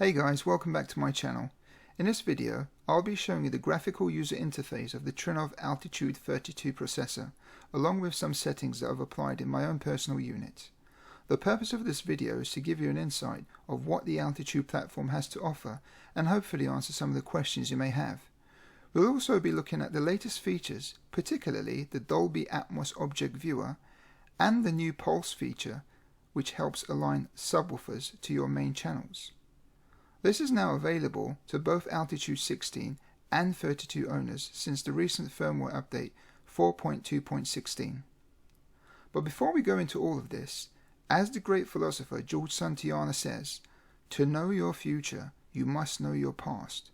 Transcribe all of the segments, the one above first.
Hey guys, welcome back to my channel. In this video, I'll be showing you the graphical user interface of the Trinnov Altitude 32 processor, along with some settings that I've applied in my own personal unit. The purpose of this video is to give you an insight of what the Altitude platform has to offer and hopefully answer some of the questions you may have. We'll also be looking at the latest features, particularly the Dolby Atmos Object Viewer and the new Pulse feature, which helps align subwoofers to your main channels. This is now available to both Altitude 16 and 32 owners since the recent firmware update 4.2.16. But before we go into all of this, as the great philosopher George Santayana says, to know your future, you must know your past.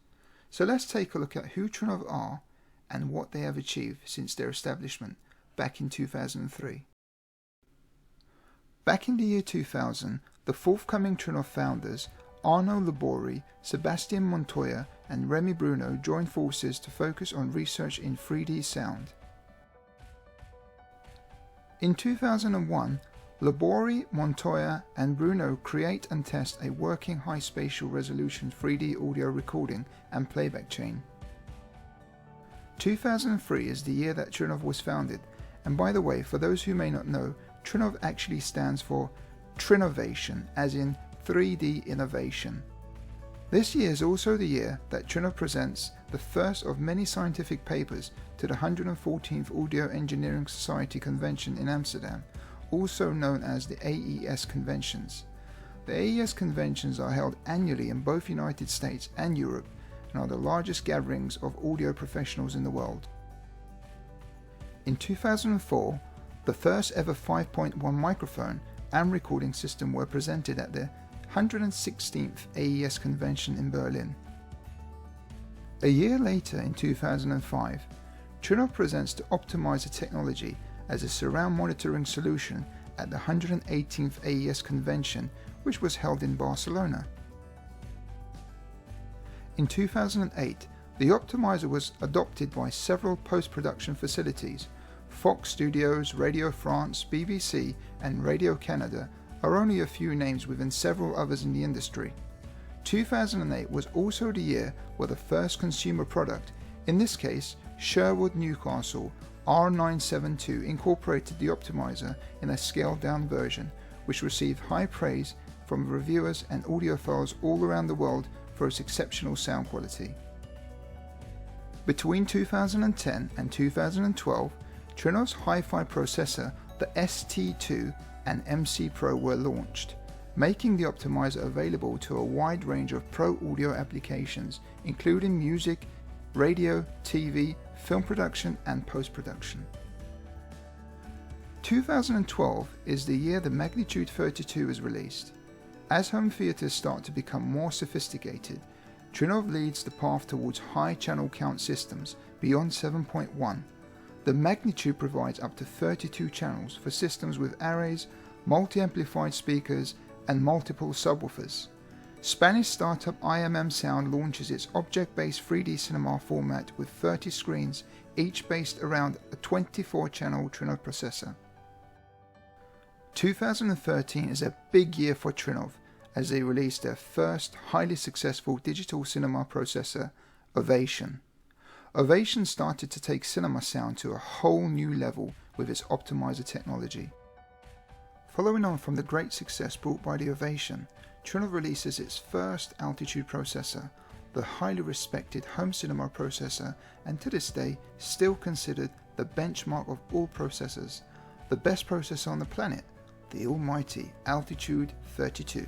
So let's take a look at who Trinnov are and what they have achieved since their establishment back in 2003. Back in the year 2000, the forthcoming Trinnov founders Arno Labori, Sebastian Montoya and Remy Bruno joined forces to focus on research in 3D sound. In 2001, Labori, Montoya and Bruno create and test a working high spatial resolution 3D audio recording and playback chain. 2003 is the year that Trinnov was founded, and by the way, for those who may not know, Trinnov actually stands for Trinnovation, as in 3D innovation. This year is also the year that Trinnov presents the first of many scientific papers to the 114th Audio Engineering Society Convention in Amsterdam, also known as the AES Conventions. The AES Conventions are held annually in both United States and Europe and are the largest gatherings of audio professionals in the world. In 2004, the first ever 5.1 microphone and recording system were presented at the 116th AES Convention in Berlin. A year later, in 2005, Trinnov presents the optimizer technology as a surround monitoring solution at the 118th AES Convention, which was held in Barcelona. In 2008, the optimizer was adopted by several post-production facilities. Fox Studios, Radio France, BBC and Radio Canada are only a few names within several others in the industry. 2008 was also the year where the first consumer product, in this case Sherwood Newcastle R972, incorporated the optimizer in a scaled down version, which received high praise from reviewers and audiophiles all around the world for its exceptional sound quality. Between 2010 and 2012, Trinnov's hi-fi processor, the ST2 and MC Pro, were launched, making the optimizer available to a wide range of pro audio applications, including music, radio, TV, film production and post-production. 2012 is the year the Magnitude 32 is released. As home theaters start to become more sophisticated, Trinnov leads the path towards high channel count systems beyond 7.1. The Magnitude provides up to 32 channels for systems with arrays, multi-amplified speakers and multiple subwoofers. Spanish startup IMM Sound launches its object-based 3D cinema format with 30 screens, each based around a 24-channel Trinnov processor. 2013 is a big year for Trinnov as they released their first highly successful digital cinema processor, Ovation. Ovation started to take cinema sound to a whole new level with its optimizer technology. Following on from the great success brought by the Ovation, Trinnov releases its first Altitude processor, the highly respected home cinema processor, and to this day still considered the benchmark of all processors, the best processor on the planet, the almighty Altitude 32.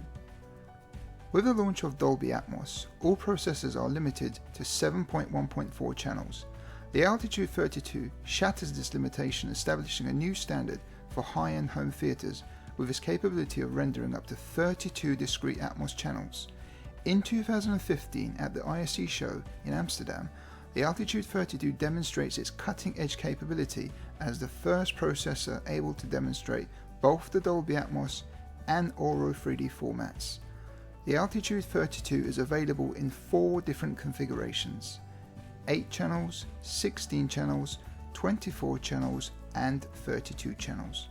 With the launch of Dolby Atmos, all processors are limited to 7.1.4 channels. The Altitude 32 shatters this limitation, establishing a new standard for high-end home theaters with its capability of rendering up to 32 discrete Atmos channels. In 2015 at the ISE show in Amsterdam, the Altitude 32 demonstrates its cutting-edge capability as the first processor able to demonstrate both the Dolby Atmos and Auro 3D formats. The Altitude 32 is available in 4 different configurations: 8 channels, 16 channels, 24 channels and 32 channels.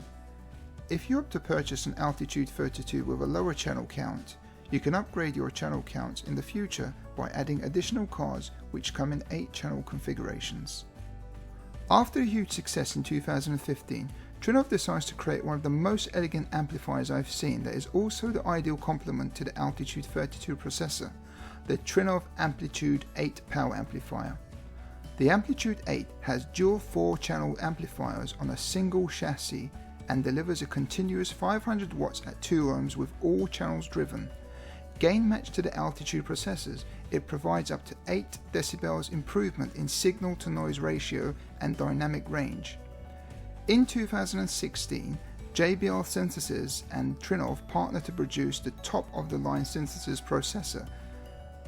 If you opt to purchase an Altitude 32 with a lower channel count, You can upgrade your channel counts in the future by adding additional cards which come in 8 channel configurations. After a huge success in 2015, Trinnov decides to create one of the most elegant amplifiers I've seen that is also the ideal complement to the Altitude 32 processor, the Trinnov Amplitude 8 power amplifier. The Amplitude 8 has dual 4-channel amplifiers on a single chassis and delivers a continuous 500 watts at 2 ohms with all channels driven. Gain matched to the Altitude processors, it provides up to 8 decibels improvement in signal to noise ratio and dynamic range. In 2016, JBL Synthesis and Trinnov partnered to produce the top-of-the-line synthesis processor.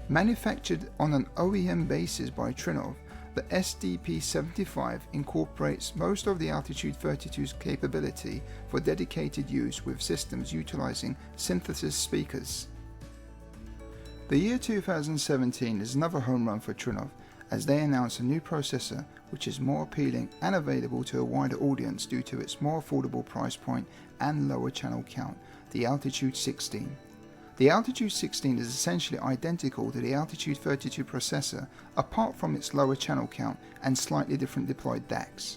Manufactured on an OEM basis by Trinnov, the SDP75 incorporates most of the Altitude 32's capability for dedicated use with systems utilizing synthesis speakers. The year 2017 is another home run for Trinnov, as they announce a new processor which is more appealing and available to a wider audience due to its more affordable price point and lower channel count, the Altitude 16. The Altitude 16 is essentially identical to the Altitude 32 processor apart from its lower channel count and slightly different deployed DACs.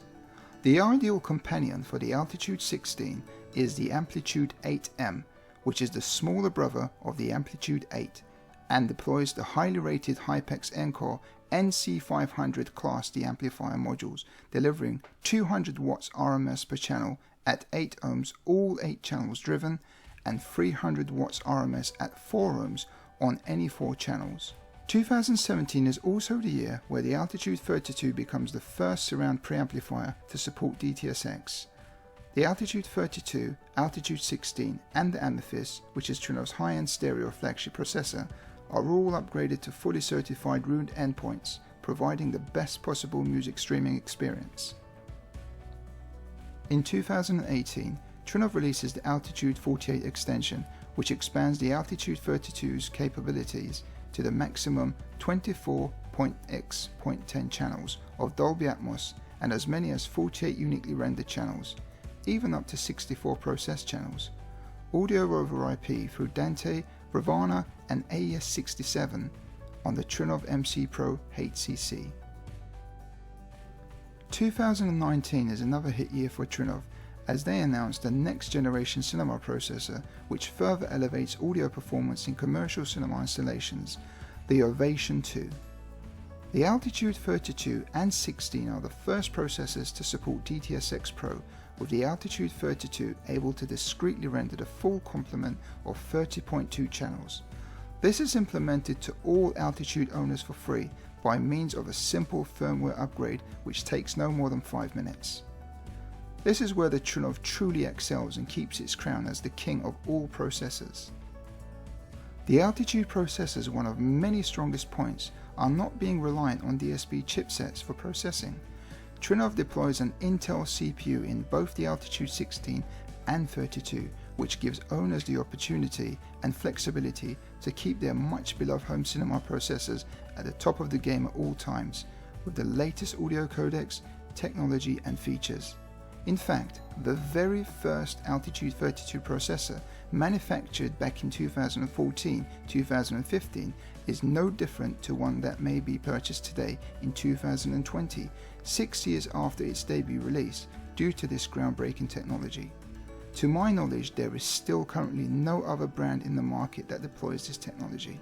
The ideal companion for the Altitude 16 is the Amplitude 8M, which is the smaller brother of the Amplitude 8 and deploys the highly rated Hypex Encore NC500 Class D amplifier modules, delivering 200 watts RMS per channel at 8 ohms, all 8 channels driven, and 300 watts RMS at 4 ohms on any 4 channels. 2017 is also the year where the Altitude 32 becomes the first surround preamplifier to support DTS:X. The Altitude 32, Altitude 16 and the Amethyst, which is Trinnov's high-end stereo flagship processor, are all upgraded to fully certified Roon endpoints, providing the best possible music streaming experience. In 2018, Trinnov releases the Altitude 48 extension, which expands the Altitude 32's capabilities to the maximum 24.x.10 channels of Dolby Atmos and as many as 48 uniquely rendered channels, even up to 64 processed channels. Audio over IP through Dante, Ravana and AES67 on the Trinnov MC Pro HCC. 2019 is another hit year for Trinnov, as they announced the next generation cinema processor which further elevates audio performance in commercial cinema installations, the Ovation 2. The Altitude 32 and 16 are the first processors to support DTS:X Pro, with the Altitude 32 able to discreetly render the full complement of 30.2 channels. This is implemented to all Altitude owners for free by means of a simple firmware upgrade which takes no more than 5 minutes. This is where the Trinnov truly excels and keeps its crown as the king of all processors. The Altitude processors, one of many strongest points, are not being reliant on DSP chipsets for processing. Trinnov deploys an Intel CPU in both the Altitude 16 and 32, which gives owners the opportunity and flexibility to keep their much beloved home cinema processors at the top of the game at all times, with the latest audio codecs, technology and features. In fact, the very first Altitude 32 processor, manufactured back in 2014-2015, is no different to one that may be purchased today in 2020, 6 years after its debut release, due to this groundbreaking technology. To my knowledge, there is still currently no other brand in the market that deploys this technology.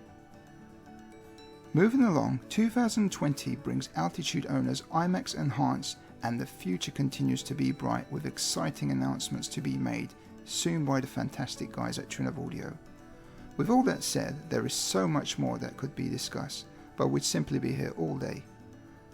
Moving along, 2020 brings Altitude owners IMAX Enhanced, and the future continues to be bright with exciting announcements to be made soon by the fantastic guys at Trinnov Audio. With all that said, there is so much more that could be discussed, but would simply be here all day.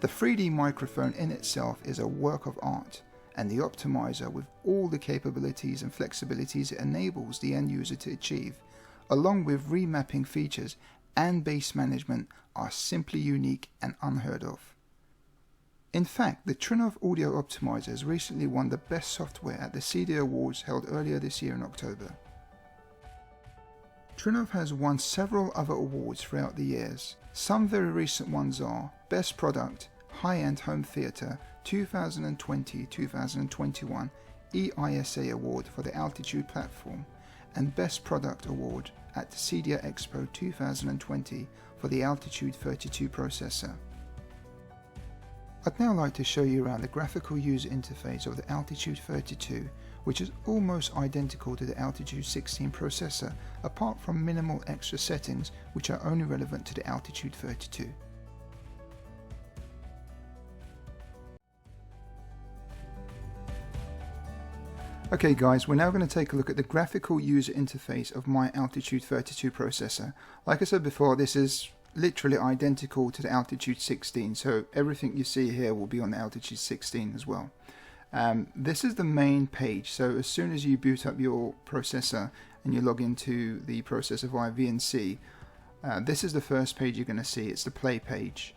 The 3D microphone in itself is a work of art, and the optimizer with all the capabilities and flexibilities it enables the end user to achieve, along with remapping features and bass management, are simply unique and unheard of. In fact, the Trinnov Audio Optimizer has recently won the Best Software at the CD Awards held earlier this year in October. Trinnov has won several other awards throughout the years. Some very recent ones are Best Product, High-End Home Theatre 2020-2021 EISA Award for the Altitude platform, and Best Product Award at the CEDIA Expo 2020 for the Altitude 32 processor. I'd now like to show you around the graphical user interface of the Altitude 32, which is almost identical to the Altitude 16 processor, apart from minimal extra settings which are only relevant to the Altitude 32. Okay guys, we're now going to take a look at the graphical user interface of my Altitude 32 processor. Like I said before, this is literally identical to the Altitude 16, so everything you see here will be on the Altitude 16 as well. This is the main page, so as soon as you boot up your processor and you log into the processor via VNC, this is the first page you're going to see. It's the play page.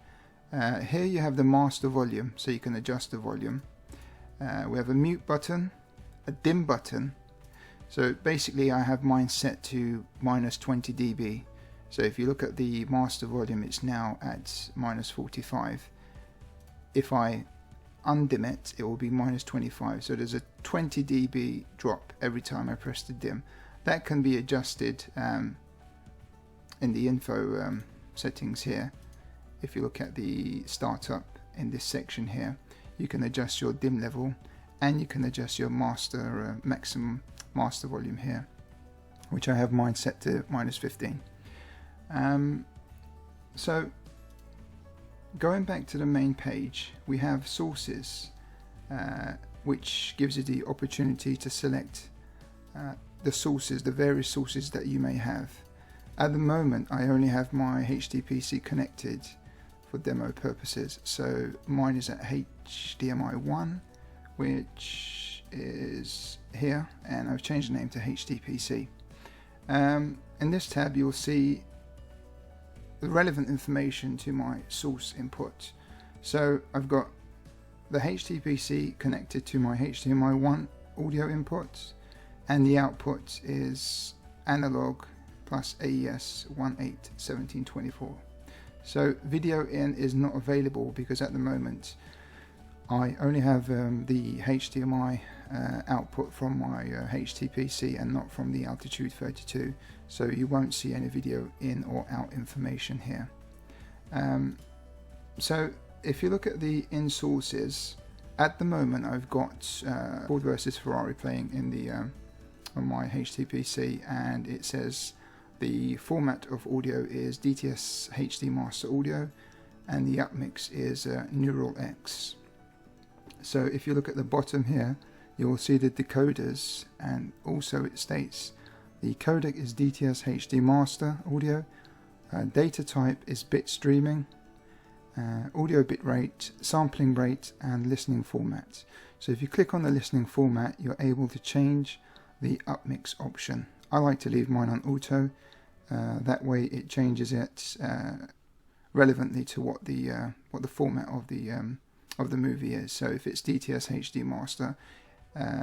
Here you have the master volume, so you can adjust the volume. We have a mute button, a dim button. So basically I have mine set to -20 dB. So if you look at the master volume, it's now at -45. If I undim it, it will be -25. So there's a 20 dB drop every time I press the dim. That can be adjusted in the info settings here. If you look at the startup in this section here, you can adjust your dim level, and you can adjust your master maximum master volume here, which I have mine set to -15. So going back to the main page, we have sources, which gives you the opportunity to select the sources, the various sources that you may have. At the moment I only have my HDPC connected for demo purposes, so mine is at HDMI 1, which is here, and I've changed the name to HDPC. In this tab you'll see the relevant information to my source input. So I've got the HDPC connected to my HDMI 1 audio input, and the output is analog plus AES 181724. So video in is not available because at the moment I only have the HDMI output from my HTPC and not from the Altitude 32, so you won't see any video in or out information here. So if you look at the in sources, at the moment I've got Ford versus Ferrari playing in the on my HTPC, and it says the format of audio is DTS HD Master Audio, and the upmix is Neural X. So if you look at the bottom here, you will see the decoders, and also it states the codec is DTS HD Master Audio, data type is bit streaming, audio bit rate, sampling rate, and listening format. So if you click on the listening format, you're able to change the upmix option. I like to leave mine on auto, that way it changes it relevantly to what the format of the movie is. So if it's DTS HD Master,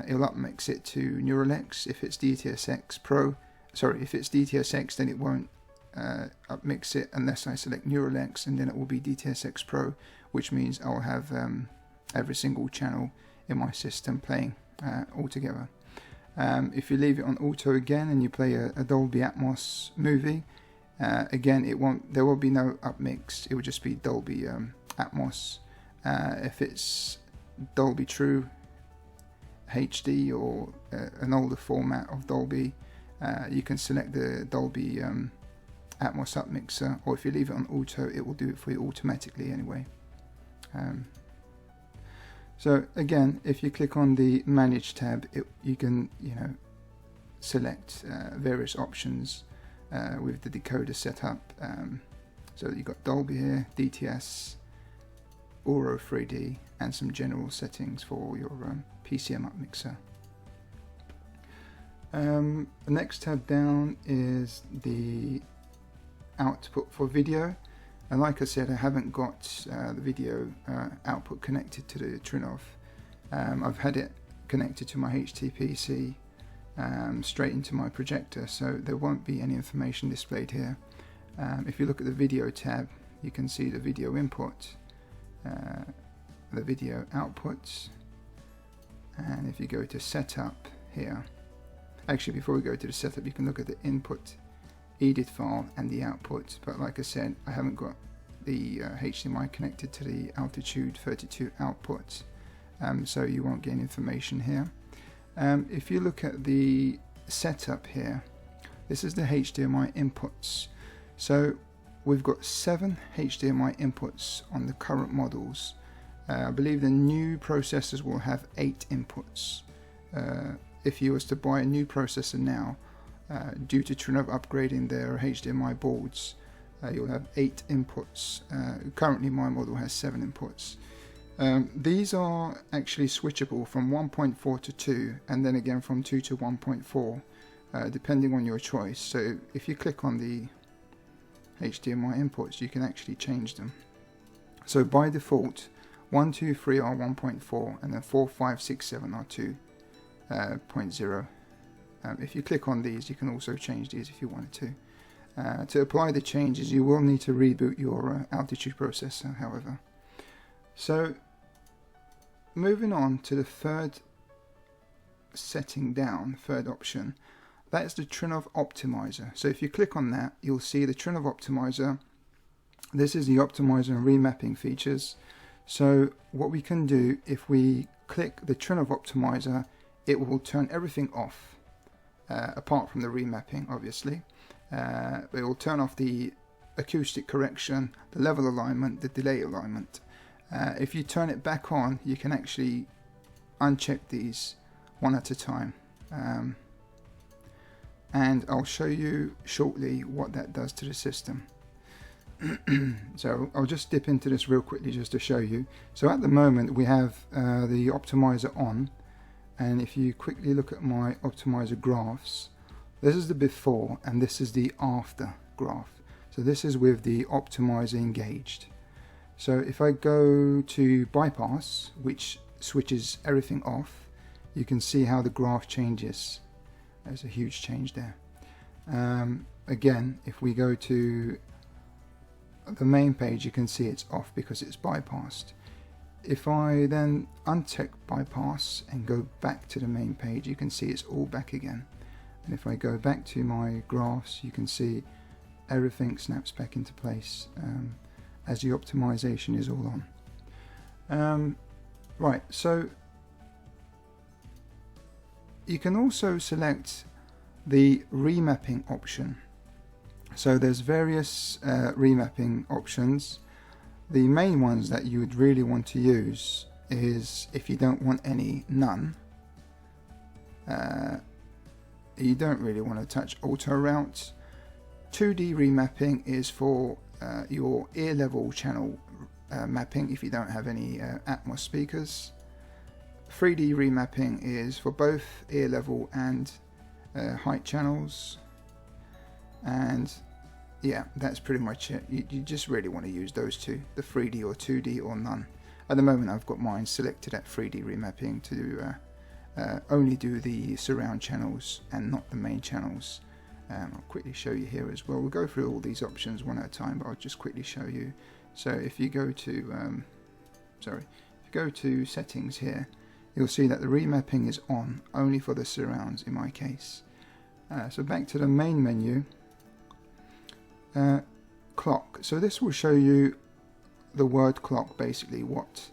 it'll upmix it to Neural X. If it's DTS X, then it won't upmix it unless I select Neural X, and then it will be DTS X Pro, which means I'll have every single channel in my system playing all together. If you leave it on auto again and you play a Dolby Atmos movie, again there will be no upmix. It will just be Dolby Atmos. If it's Dolby True HD or an older format of Dolby, you can select the Dolby Atmos upmixer, or if you leave it on auto, it will do it for you automatically anyway. So again, if you click on the Manage tab, you can select various options with the decoder set up. So you've got Dolby here, DTS, Auro 3D, and some general settings for your PCM upmixer. The next tab down is the output for video, and like I said, I haven't got the video output connected to the Trinnov. I've had it connected to my HTPC straight into my projector, so there won't be any information displayed here. If you look at the video tab, you can see the video input, the video outputs, and if you go to setup here, actually before we go to the setup, you can look at the input edit file and the output, but like I said, I haven't got the HDMI connected to the altitude 32 output, so you won't gain information here. If you look at the setup here, this is the HDMI inputs. So we've got 7 HDMI inputs on the current models. I believe the new processors will have 8 inputs. If you was to buy a new processor now, due to Trinnov upgrading their HDMI boards, you'll have 8 inputs. Currently my model has 7 inputs. These are actually switchable from 1.4 to 2, and then again from 2 to 1.4, depending on your choice. So if you click on the HDMI inputs, you can actually change them. So by default, 1, 2, 3 are 1.4, and then 4, 5, 6, 7 are 2.0. If you click on these, you can also change these if you wanted to. To apply the changes, you will need to reboot your altitude processor, however. So moving on to the third setting down, third option, that is the Trinnov optimizer. So if you click on that, you'll see the Trinnov optimizer. This is the optimizer and remapping features. So what we can do, if we click the Trinnov optimizer, it will turn everything off, apart from the remapping, obviously. It will turn off the acoustic correction, the level alignment, the delay alignment. If you turn it back on, you can actually uncheck these one at a time. And I'll show you shortly what that does to the system. So I'll just dip into this real quickly just to show you. So at the moment we have the optimizer on, and if you quickly look at my optimizer graphs, this is the before and this is the after graph. So this is with the optimizer engaged. So if I go to bypass, which switches everything off, you can see how the graph changes. There's a huge change there. Again, if we go to the main page, you can see it's off because it's bypassed. If I then uncheck bypass and go back to the main page, you can see it's all back again. And if I go back to my graphs, you can see everything snaps back into place as the optimization is all on. Right, so you can also select the remapping option. So there's various remapping options. The main ones that you would really want to use is, if you don't want any, none. You don't really want to touch auto route. 2D remapping is for your ear level channel mapping if you don't have any Atmos speakers. 3D remapping is for both ear level and height channels. And yeah, that's pretty much it. You just really want to use those two, the 3D or 2D or none. At the moment I've got mine selected at 3D remapping to only do the surround channels and not the main channels. I'll quickly show you here as well. We'll go through all these options one at a time, but I'll just quickly show you. So if you go to settings here, you'll see that the remapping is on only for the surrounds in my case. So back to the main menu, clock. So this will show you the word clock, basically what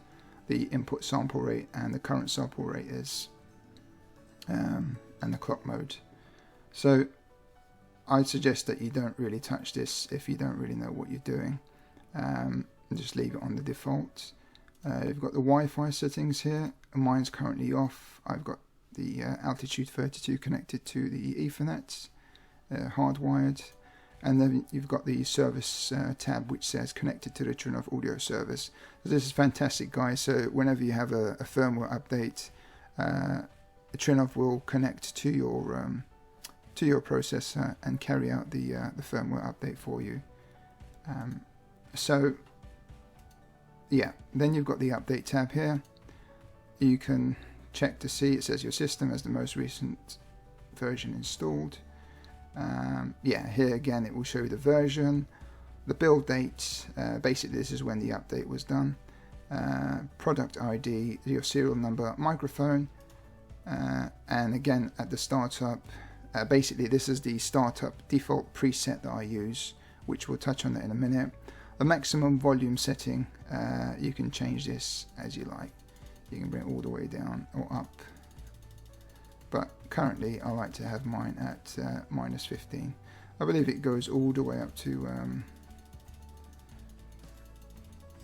the input sample rate and the current sample rate is, and the clock mode. So I'd suggest that you don't really touch this if you don't really know what you're doing. Just leave it on the default. You've got the Wi-Fi settings here. Mine's currently off. I've got the altitude 32 connected to the Ethernet, hardwired, and then you've got the service tab which says connected to the Trinnov audio service. So this is fantastic, guys. So whenever you have a firmware update, Trinnov will connect to your processor and carry out the firmware update for you. So yeah, then you've got the update tab here. You can check to see, it says your system has the most recent version installed. Yeah, here again it will show you the version, the build date, basically this is when the update was done, product ID, your serial number, microphone, and again at the startup basically this is the startup default preset that I use, which we'll touch on that in a minute. The maximum volume setting, you can change this as you like. You can bring it all the way down or up, but currently I like to have mine at -15. I believe it goes all the way up to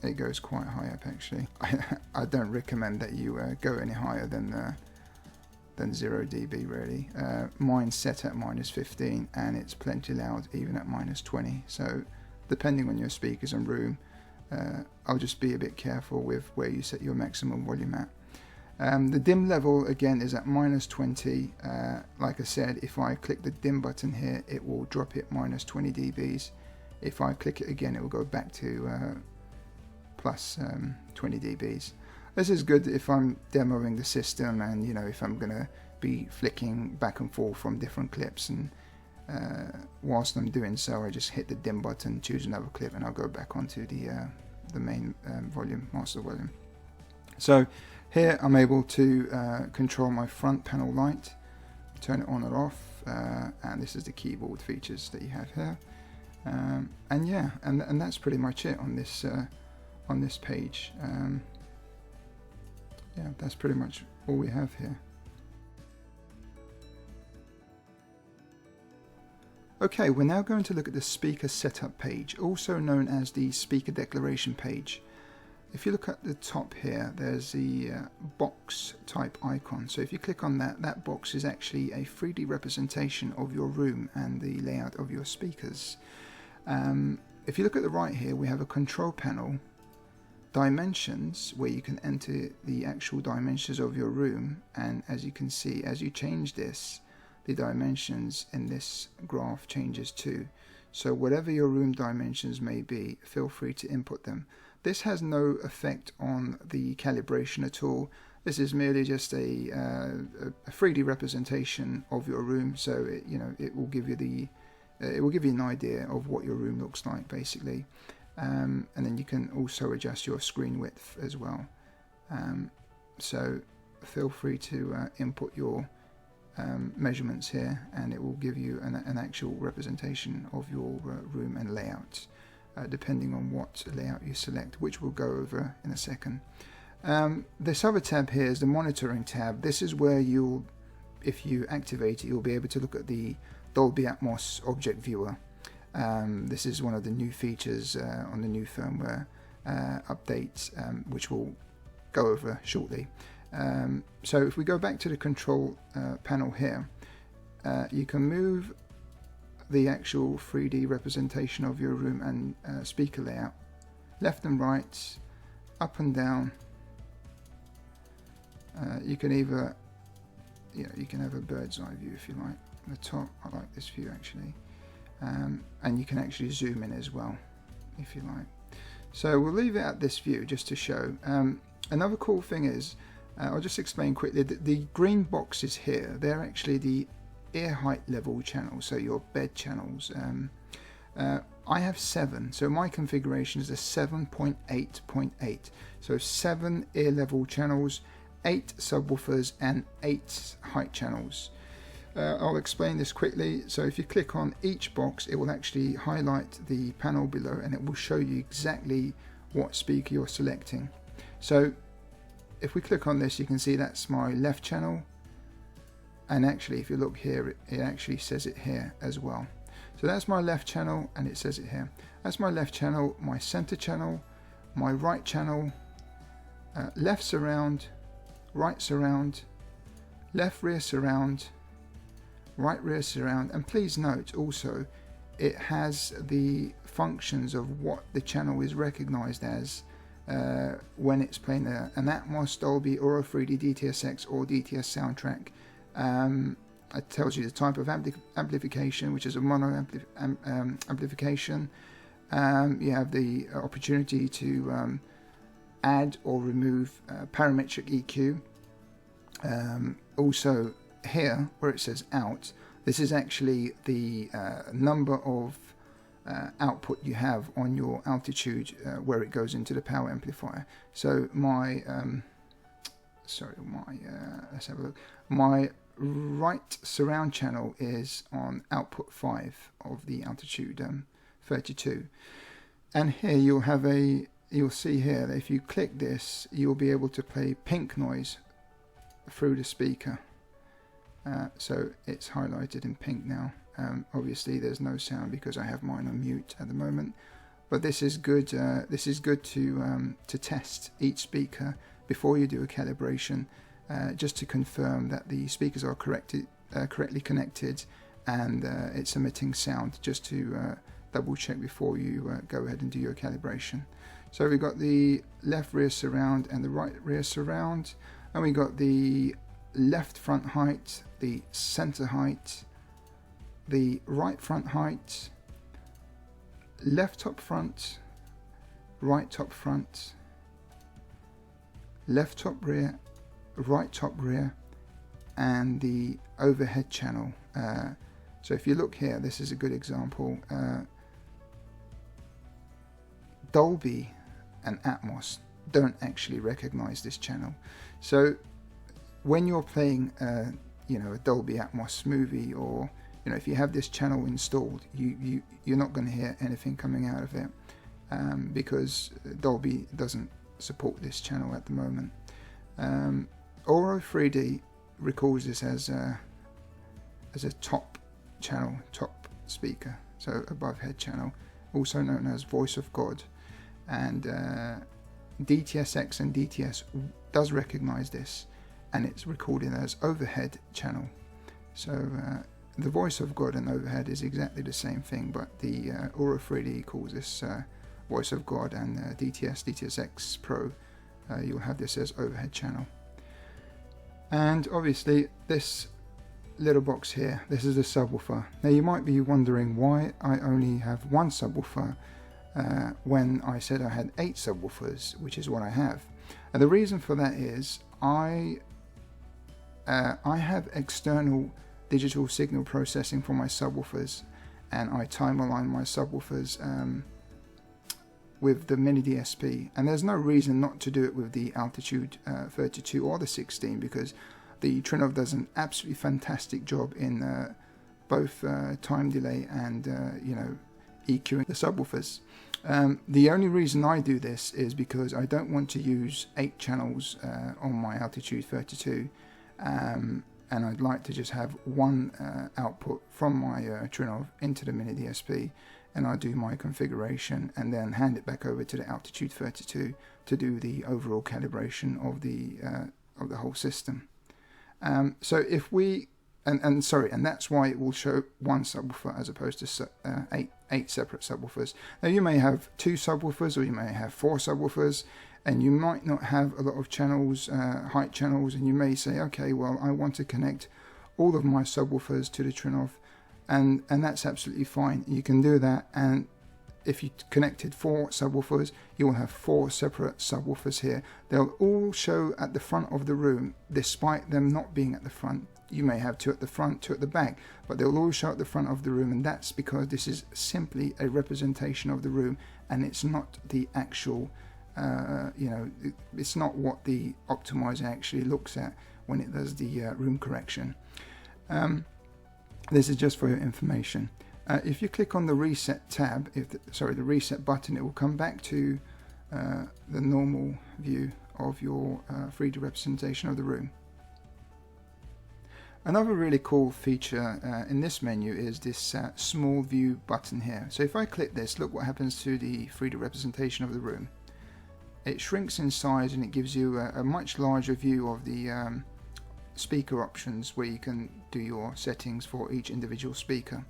it goes quite high up actually. I don't recommend that you go any higher than 0 dB really. Mine's set at -15 and it's plenty loud even at -20. So depending on your speakers and room, I'll just be a bit careful with where you set your maximum volume at. The dim level again is at -20. Like I said, if I click the dim button here, it will drop it -20 dBs. If I click it again, it will go back to plus 20 dBs. This is good if I'm demoing the system and, you know, if I'm going to be flicking back and forth from different clips, and whilst I'm doing so, I just hit the dim button, choose another clip, and I'll go back onto the main volume, master volume. So here I'm able to control my front panel light, turn it on or off, and this is the keyboard features that you have here. And yeah, and that's pretty much it on this page. Yeah, that's pretty much all we have here. Okay, we're now going to look at the speaker setup page, also known as the speaker declaration page. If you look at the top here, there's the box type icon. So if you click on that, that box is actually a 3D representation of your room and the layout of your speakers. If you look at the right here, we have a control panel, dimensions, where you can enter the actual dimensions of your room, and as you can see, as you change this, the dimensions in this graph changes too. So whatever your room dimensions may be, feel free to input them. This has no effect on the calibration at all. This is merely just a 3D representation of your room, so it will give you an idea of what your room looks like basically. And then you can also adjust your screen width as well. So feel free to input your measurements here, and it will give you an actual representation of your room and layout, depending on what layout you select, which we'll go over in a second. This other tab here is the monitoring tab. This is where if you activate it, you'll be able to look at the Dolby Atmos object viewer. This is one of the new features on the new firmware updates, which we'll go over shortly. So if we go back to the control panel here, you can move the actual 3D representation of your room and speaker layout left and right, up and down. You can either, you can have a bird's eye view if you like. The top, I like this view actually. And you can actually zoom in as well if you like. So we'll leave it at this view just to show. Another cool thing is, I'll just explain quickly, the green boxes here, they're actually the ear height level channels, so your bed channels. I have 7, so my configuration is a 7.8.8, so 7 ear level channels, 8 subwoofers and 8 height channels. I'll explain this quickly. So if you click on each box, it will actually highlight the panel below, and it will show you exactly what speaker you're selecting. So if we click on this, you can see that's my left channel, and actually if you look here, it actually says it here as well. So that's my left channel, and it says it here. That's my left channel, my center channel, my right channel, left surround, right surround, left rear surround, right rear surround, and please note also it has the functions of what the channel is recognized as when it's playing an Atmos, Dolby, or a 3D DTS:X or DTS soundtrack. It tells you the type of amplification, which is a mono amplification. You have the opportunity to add or remove parametric EQ. Also here where it says out, this is actually the number of output you have on your altitude where it goes into the power amplifier. So my let's have a look. My right surround channel is on output 5 of the altitude 32, and here you'll see here that if you click this, you'll be able to play pink noise through the speaker. So it's highlighted in pink now. Obviously there's no sound because I have mine on mute at the moment, but this is good. This is good to test each speaker before you do a calibration, just to confirm that the speakers are correctly connected and it's emitting sound, just to double check before you go ahead and do your calibration. So we've got the left rear surround and the right rear surround, and we got the left front height, the center height, the right front height, left top front, right top front, left top rear, right top rear, and the overhead channel. So if you look here, this is a good example. Dolby and Atmos don't actually recognize this channel. So when you're playing a Dolby Atmos movie, or if you have this channel installed, you're not going to hear anything coming out of it, because Dolby doesn't support this channel at the moment. Auro 3D records this as a top channel, top speaker, so above head channel, also known as voice of God, and DTSX and DTS does recognize this, and it's recorded as overhead channel. So the voice of God and overhead is exactly the same thing, but the Auro 3D calls this voice of God, and DTSX Pro, you'll have this as overhead channel. And obviously this little box here, this is a subwoofer. Now you might be wondering why I only have one subwoofer when I said I had 8 subwoofers, which is what I have. And the reason for that is I have external digital signal processing for my subwoofers, and I time align my subwoofers with the mini DSP, and there's no reason not to do it with the altitude 32 or the 16, because the Trinnov does an absolutely fantastic job in both time delay and EQing the subwoofers. The only reason I do this is because I don't want to use 8 channels on my altitude 32, and I'd like to just have one output from my Trinnov into the mini DSP, and I do my configuration and then hand it back over to the altitude 32 to do the overall calibration of the whole system. So if we and that's why it will show one subwoofer as opposed to eight separate subwoofers. Now you may have 2 subwoofers, or you may have 4 subwoofers, and you might not have a lot of channels, height channels, and you may say, okay, well, I want to connect all of my subwoofers to the Trinnov, and that's absolutely fine. You can do that, and if you connected 4 subwoofers, you will have 4 separate subwoofers here. They'll all show at the front of the room, despite them not being at the front. You may have 2 at the front, 2 at the back, but they'll all show at the front of the room, and that's because this is simply a representation of the room, and it's not the actual, it's not what the optimizer actually looks at when it does the room correction. This is just for your information. If you click on the reset tab, the reset button, it will come back to the normal view of your 3D representation of the room. Another really cool feature in this menu is this small view button here. So if I click this, look what happens to the 3D representation of the room. It shrinks in size and it gives you a much larger view of the speaker options, where you can do your settings for each individual speaker.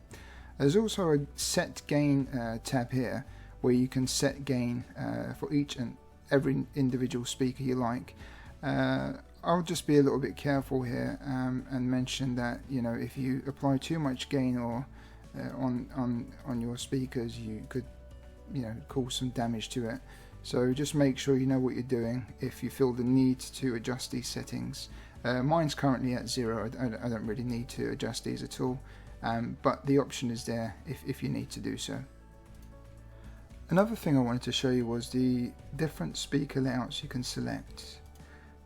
There's also a set gain tab here, where you can set gain for each and every individual speaker you like. I'll just be a little bit careful here and mention that if you apply too much gain or on your speakers, you could cause some damage to it. So just make sure you know what you're doing if you feel the need to adjust these settings. Mine's currently at 0. I don't really need to adjust these at all, but the option is there if you need to do so. Another thing I wanted to show you was the different speaker layouts you can select.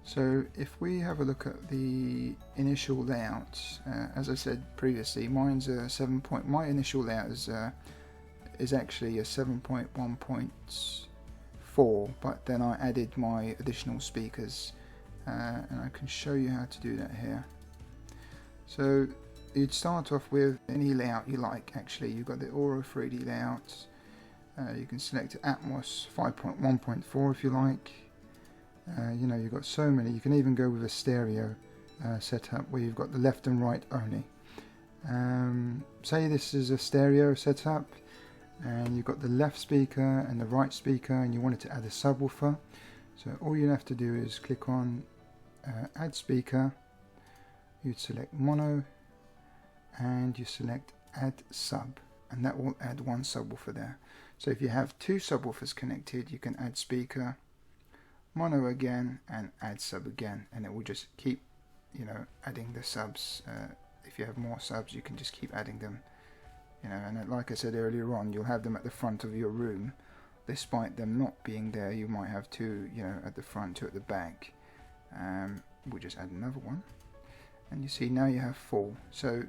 So if we have a look at the initial layout, as I said previously, mine's a 7 point. My initial layout is actually a 7.1.4, but then I added my additional speakers, and I can show you how to do that here. So you'd start off with any layout you like. Actually, you've got the Auro 3D layout. You can select Atmos 5.1.4 if you like. You know, you've got so many. You can even go with a stereo setup where you've got the left and right only. Say this is a stereo setup and you've got the left speaker and the right speaker and you wanted to add a subwoofer. So all you have to do is click on add speaker, you'd select mono and you select add sub, and that will add one subwoofer there. So if you have two subwoofers connected, you can add speaker, mono again, and add sub again, and it will just keep, you know, adding the subs. If you have more subs, you can just keep adding them, you know. And like I said earlier on, you'll have them at the front of your room. Despite them not being there, you might have two, you know, at the front, two at the back. We'll just add another one, and you see now you have 4. So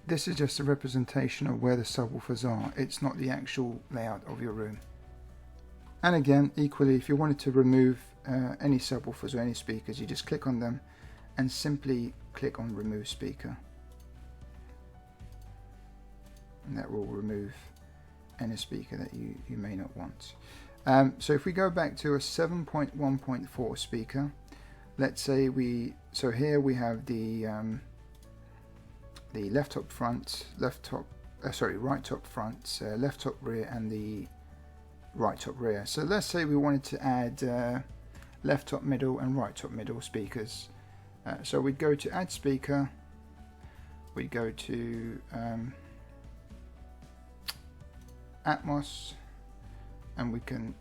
this is just a representation of where the subwoofers are. It's not the actual layout of your room. And again, equally, if you wanted to remove any subwoofers or any speakers, you just click on them and simply click on remove speaker, and that will remove any speaker that you may not want. So if we go back to a 7.1.4 speaker, let's say so here we have the left top front, right top front, left top rear, and the right top rear. So let's say we wanted to add left top middle and right top middle speakers. So we'd go to add speaker, we go to Atmos, and we can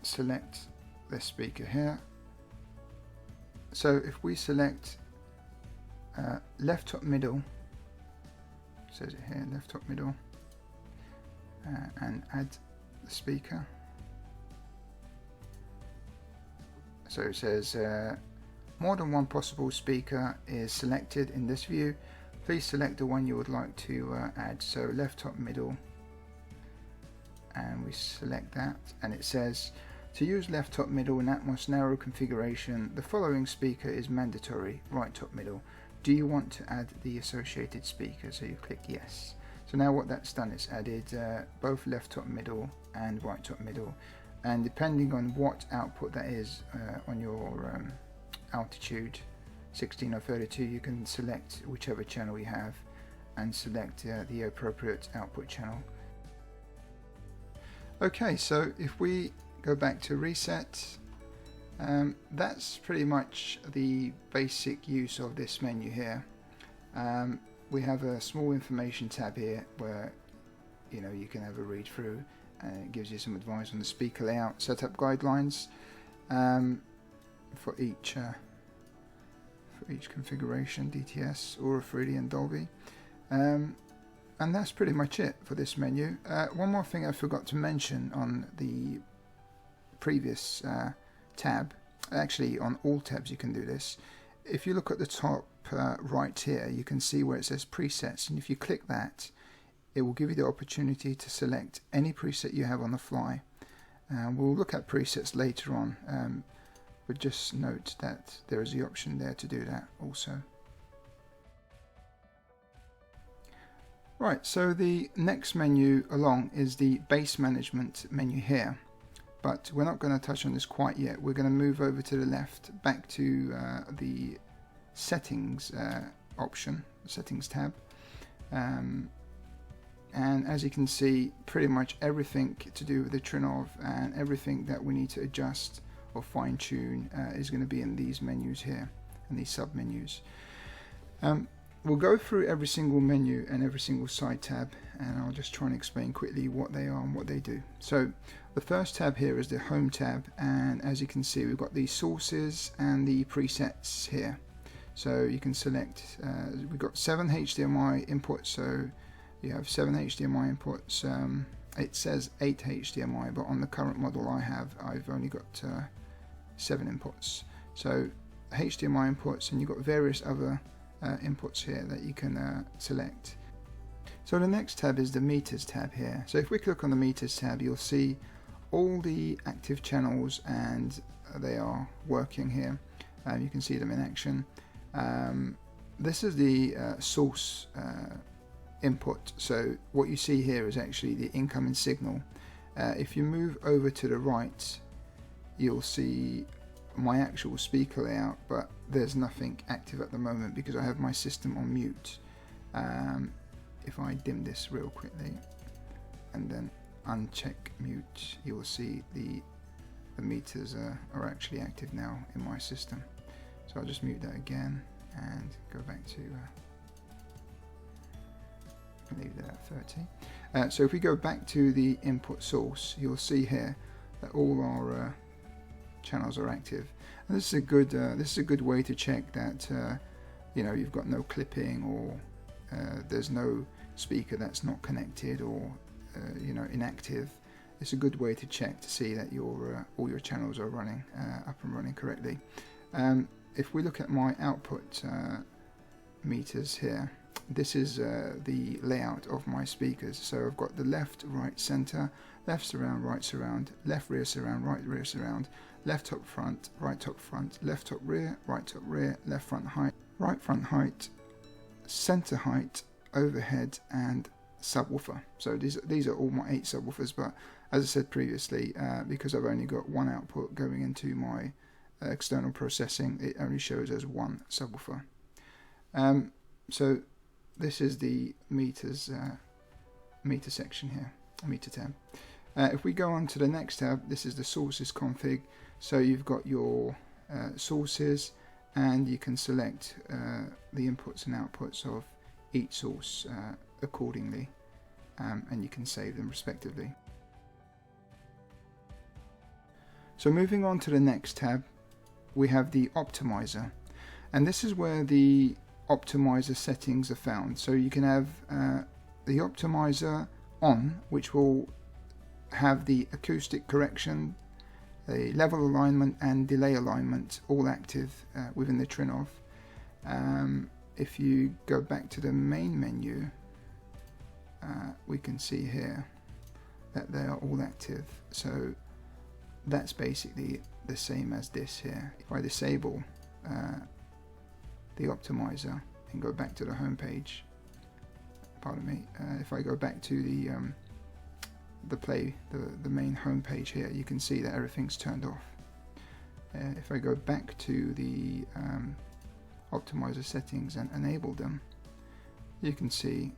select this speaker here. So if we select left top middle, says it here, left top middle, and add the speaker. So it says more than one possible speaker is selected in this view. Please select the one you would like to add. So left top middle, and we select that, and it says to use left top middle in Atmos narrow configuration, the following speaker is mandatory: right top middle. Do you want to add the associated speaker? So you click yes. So now what that's done is added both left top middle and right top middle, and depending on what output that is on your altitude, 16 or 32, you can select whichever channel you have and select the appropriate output channel. Okay, so if we go back to reset, that's pretty much the basic use of this menu here. We have a small information tab here where, you know, you can have a read through, and it gives you some advice on the speaker layout, setup guidelines for each configuration, DTS, Auro 3D, and Dolby. And that's pretty much it for this menu. One more thing I forgot to mention on the previous tab, actually on all tabs you can do this. If you look at the top right here, you can see where it says presets, and if you click that, it will give you the opportunity to select any preset you have on the fly. We'll look at presets later on, but just note that there is the option there to do that also. Right, so the next menu along is the base management menu here, but we're not going to touch on this quite yet. We're going to move over to the left, back to the settings option, settings tab, and as you can see, pretty much everything to do with the Trinnov and everything that we need to adjust or fine tune is going to be in these menus here, in these sub menus. We'll go through every single menu and every single side tab, and I'll just try and explain quickly what they are and what they do. So the first tab here is the home tab, and as you can see, we've got the sources and the presets here. So you can select, we've got 7 HDMI inputs, so you have 7 HDMI inputs. It says 8 HDMI, but on the current model I have, I've only got 7 inputs. So HDMI inputs, and you've got various other inputs here that you can select. So the next tab is the meters tab here. So if we click on the meters tab, you'll see all the active channels, and they are working here. You can see them in action. This is the source input. So what you see here is actually the incoming signal. If you move over to the right, you'll see my actual speaker layout, but there's nothing active at the moment because I have my system on mute. If I dim this real quickly and then uncheck mute, you will see the meters are actually active now in my system. So I'll just mute that again and go back to leave that at 30. So if we go back to the input source, you'll see here that all our channels are active, and this is a good way to check that you know, you've got no clipping, or there's no speaker that's not connected, or you know, inactive. It's a good way to check to see that your all your channels are running up and running correctly. If we look at my output meters here, this is the layout of my speakers. So I've got the left, right, center, left surround, right surround, left rear surround, right rear surround, left top front, right top front, left top rear, right top rear, left front height, right front height, center height, overhead, and subwoofer. So these are all my 8 subwoofers, but as I said previously, because I've only got one output going into my external processing, it only shows as 1 subwoofer. So this is the meters meter section here, meter tab. If we go on to the next tab, this is the sources config. So you've got your sources, and you can select the inputs and outputs of each source accordingly, and you can save them respectively. So moving on to the next tab, we have the optimizer, and this is where the optimizer settings are found. So you can have the optimizer on, which will have the acoustic correction, the level alignment, and delay alignment all active within the Trinnov. If you go back to the main menu, we can see here that they are all active. So that's basically the same as this here. If I disable the optimizer and go back to the home page, pardon me, if I go back to the main home page here, you can see that everything's turned off. If I go back to the optimizer settings and enable them, you can see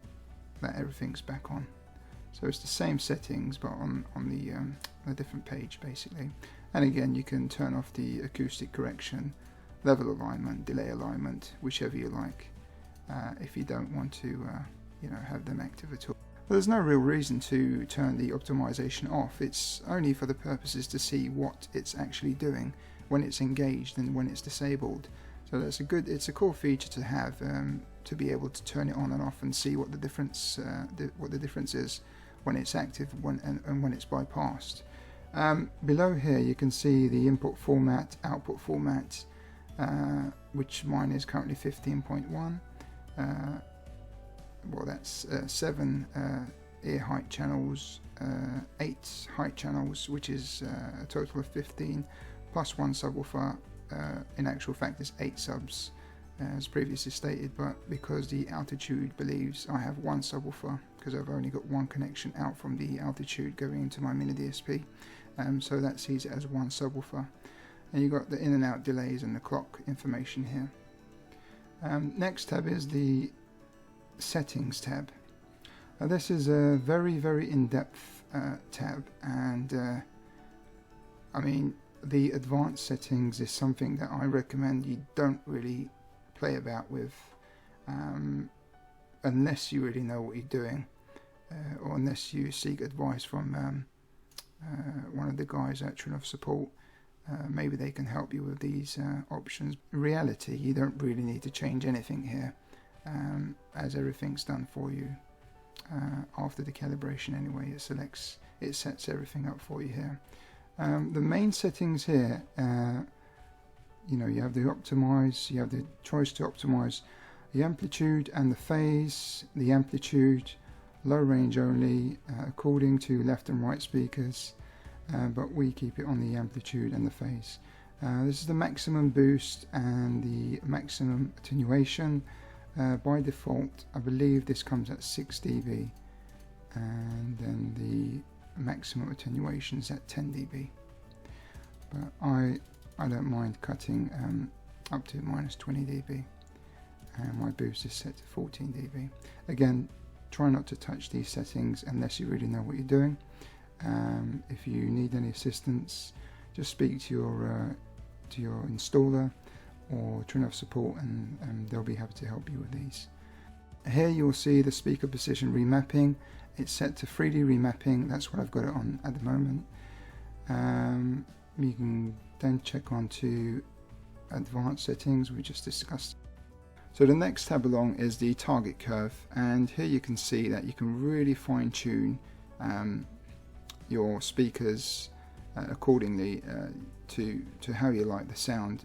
that everything's back on. So it's the same settings, but on the different page basically. And again, you can turn off the acoustic correction, level alignment, delay alignment, whichever you like, if you don't want to you know, have them active at all. But there's no real reason to turn the optimization off. It's only for the purposes to see what it's actually doing when it's engaged and when it's disabled. So that's it's a cool feature to have, to be able to turn it on and off and see what the difference is when it's active and when it's bypassed. Below here you can see the input format, output format, which mine is currently 15.1. Well, that's 7 ear height channels, 8 height channels, which is a total of 15, plus 1 subwoofer. In actual fact, it's 8 subs, as previously stated, but because the altitude believes I have 1 subwoofer, because I've only got 1 connection out from the altitude going into my mini DSP, so that sees it as 1 subwoofer. And you've got the in and out delays and the clock information here. Next tab is the settings tab. This is a very in-depth tab, and I mean, the advanced settings is something that I recommend you don't really play about with unless you really know what you're doing, or unless you seek advice from one of the guys at Trinnov support. Maybe they can help you with these options. In reality, you don't really need to change anything here, as everything's done for you after the calibration anyway. It sets everything up for you here. The main settings here, you have the optimize, you have the choice to optimize the amplitude and the phase, the amplitude, low range only, according to left and right speakers, but we keep it on the amplitude and the phase. This is the maximum boost and the maximum attenuation. By default, I believe this comes at 6 dB, and then the maximum attenuation is at 10 dB. But I don't mind cutting up to minus 20 dB, and my boost is set to 14 dB. Again, try not to touch these settings unless you really know what you're doing. If you need any assistance, just speak to your installer or Trinnov support, and they'll be happy to help you with these. Here you'll see the speaker position remapping. It's set to 3D remapping. That's what I've got it on at the moment. You can then check on to advanced settings we just discussed. So the next tab along is the target curve, and here you can see that you can really fine tune your speakers accordingly to how you like the sound.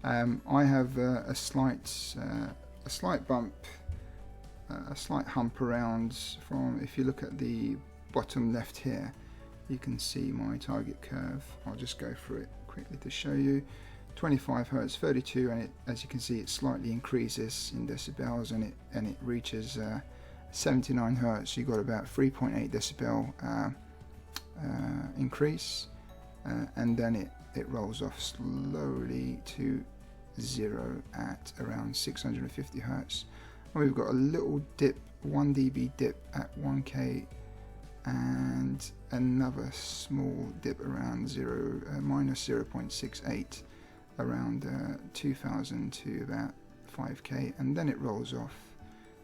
I have a slight bump, a slight hump around from, if you look at the bottom left here, you can see my target curve. I'll just go through it quickly to show you. 25 Hz, 32, and as you can see, it slightly increases in decibels, and it reaches 79 Hz. So you've got about 3.8 decibel increase, and then it rolls off slowly to 0 at around 650 Hz. And we've got a little dip, 1 dB dip at 1K, and another small dip around minus 0.68 around 2000 to about 5K, and then it rolls off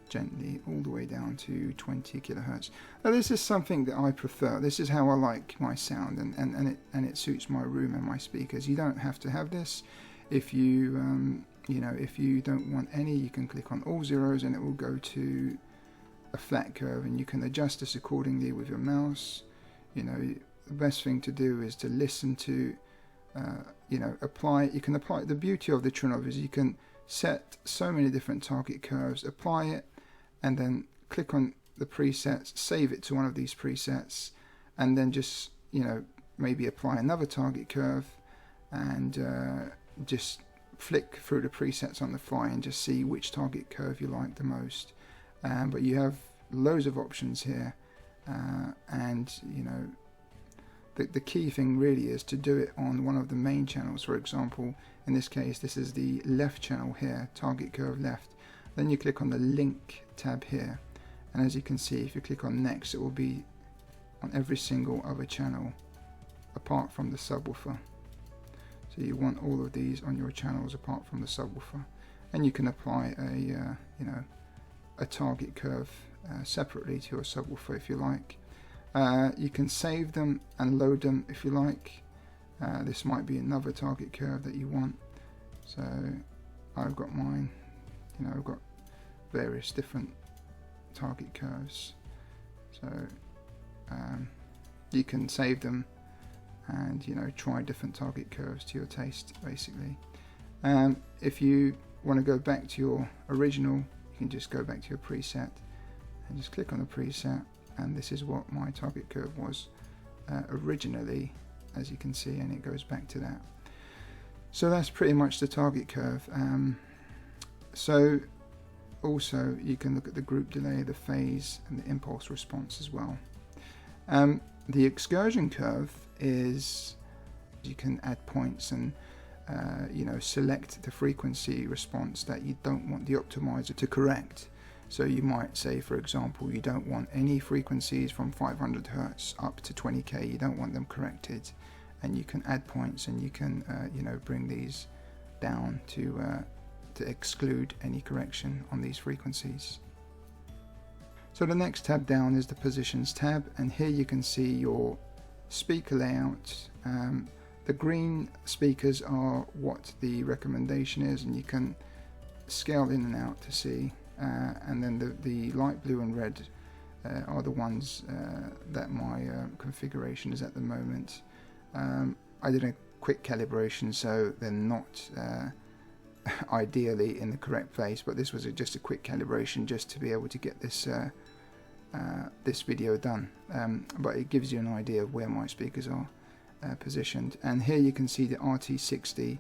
gently all the way down to 20 kilohertz. Now this is something that I prefer. This is how I like my sound, and it suits my room and my speakers. You don't have to have this. If you if you don't want any, you can click on all zeros and it will go to a flat curve, and you can adjust this accordingly with your mouse. The best thing to do is to listen to apply. You can apply. The beauty of the Trinnov is you can set so many different target curves, apply it, and then click on the presets, save it to one of these presets, and then just maybe apply another target curve, and just flick through the presets on the fly and just see which target curve you like the most. But you have loads of options here, and the key thing really is to do it on one of the main channels. For example, in this case, this is the left channel here, target curve left. Then you click on the link tab here, and as you can see, if you click on next, it will be on every single other channel apart from the subwoofer. So you want all of these on your channels apart from the subwoofer, and you can apply a target curve separately to your subwoofer if you like. You can save them and load them if you like. This might be another target curve that you want. So I've got mine. I've got various different target curves. So you can save them and try different target curves to your taste, basically. If you want to go back to your original, you can just go back to your preset and just click on the preset, and this is what my target curve was originally, as you can see, and it goes back to that. So that's pretty much the target curve. So also you can look at the group delay, the phase, and the impulse response as well. The excursion curve is, you can add points and select the frequency response that you don't want the optimizer to correct. So you might say, for example, you don't want any frequencies from 500 Hz up to 20K, you don't want them corrected, and you can add points, and you can bring these down to exclude any correction on these frequencies. So the next tab down is the positions tab, and here you can see your speaker layout. The green speakers are what the recommendation is, and you can scale in and out to see, and then the light blue and red are the ones that my configuration is at the moment. I did a quick calibration, so they're not ideally in the correct place, but this was just a quick calibration just to be able to get this this video done, but it gives you an idea of where my speakers are positioned. And here you can see the RT60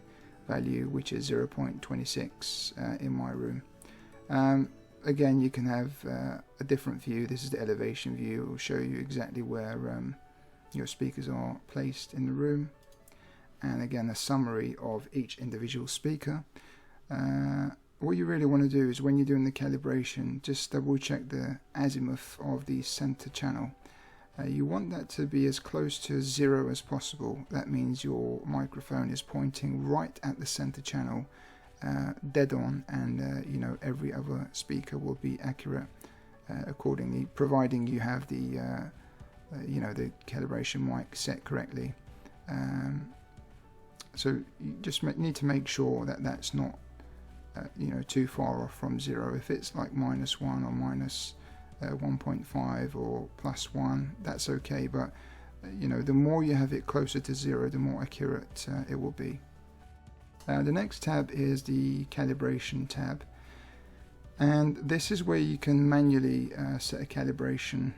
value, which is 0.26 in my room. Again, you can have a different view. This is the elevation view. It will show you exactly where your speakers are placed in the room, and again a summary of each individual speaker. What you really want to do is, when you're doing the calibration, just double check the azimuth of the center channel. You want that to be as close to 0 as possible. That means your microphone is pointing right at the center channel, dead on, and you know, every other speaker will be accurate accordingly, providing you have the you know, the calibration mic set correctly. So you just need to make sure that that's not you know, too far off from 0. If it's like -1 or minus 1.5 or +1, that's okay, but you know, the more you have it closer to 0, the more accurate it will be. The next tab is the calibration tab, and this is where you can manually set a calibration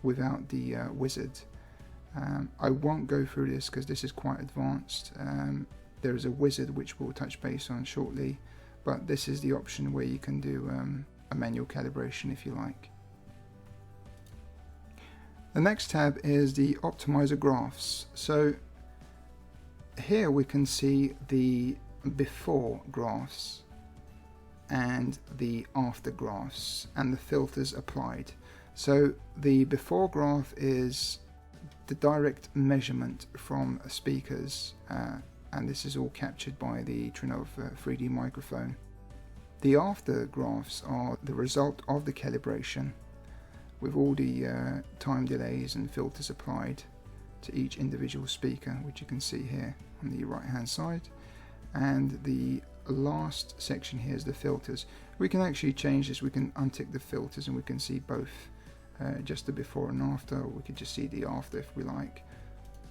without the wizard. I won't go through this because this is quite advanced. There is a wizard which we'll touch base on shortly, but this is the option where you can do a manual calibration if you like. The next tab is the optimizer graphs. So here we can see the before graphs and the after graphs and the filters applied. So the before graph is the direct measurement from speakers, and this is all captured by the Trinnov 3D microphone. The after graphs are the result of the calibration, with all the time delays and filters applied to each individual speaker, which you can see here on the right hand side. And the last section here is the filters. We can actually change this. We can untick the filters and we can see both, just the before and after, or we could just see the after if we like,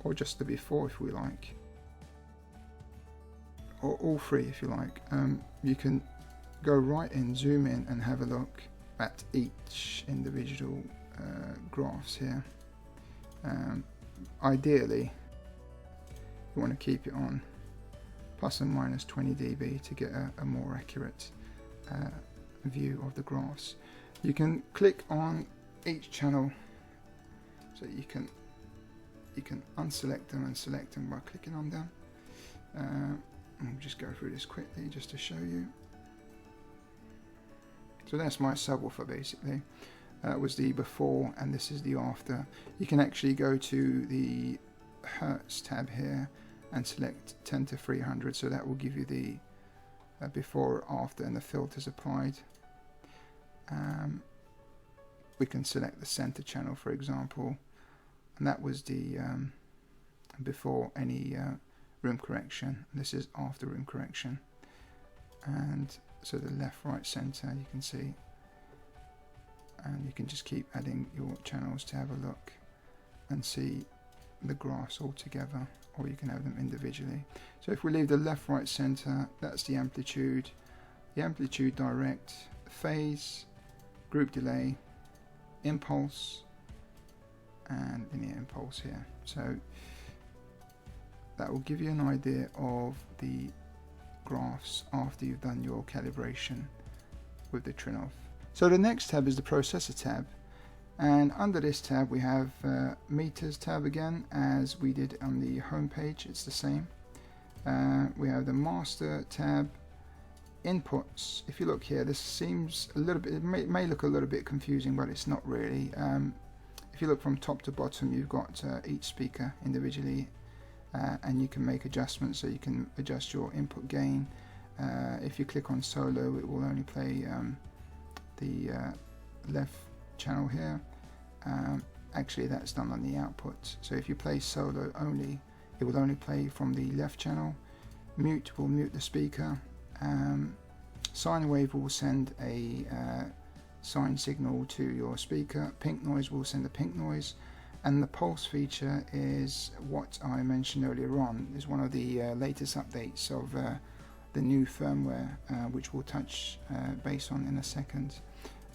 or just the before if we like, or all three if you like. You can go right in, zoom in and have a look at each individual graphs here. Ideally you want to keep it on plus and minus 20 dB to get a more accurate view of the graphs. You can click on each channel, so you can unselect them and select them by clicking on them. I'll just go through this quickly just to show you. So that's my subwoofer basically. Was the before, and this is the after. You can actually go to the Hertz tab here and select 10 to 300, so that will give you the before, after, and the filters applied. We can select the center channel, for example, and that was the before any room correction. This is after room correction, and so the left, right, center you can see, and you can just keep adding your channels to have a look and see the graphs all together, or you can have them individually. So if we leave the left, right, center, that's the amplitude direct, phase, group delay, impulse, and linear impulse here. So that will give you an idea of the graphs after you've done your calibration with the Trinnov. So the next tab is the processor tab, and under this tab we have meters tab again, as we did on the home page. It's the same. We have the master tab, inputs. If you look here, this seems a little bit, it may look a little bit confusing, but it's not really. If you look from top to bottom, you've got each speaker individually, and you can make adjustments, so you can adjust your input gain. If you click on solo, it will only play the left channel here. Actually that's done on the output, so if you play solo only, it will only play from the left channel. Mute will mute the speaker. Sine wave will send a sine signal to your speaker. Pink noise will send a pink noise, And the pulse feature is what I mentioned earlier on, is one of the latest updates of the new firmware, which we'll touch base on in a second.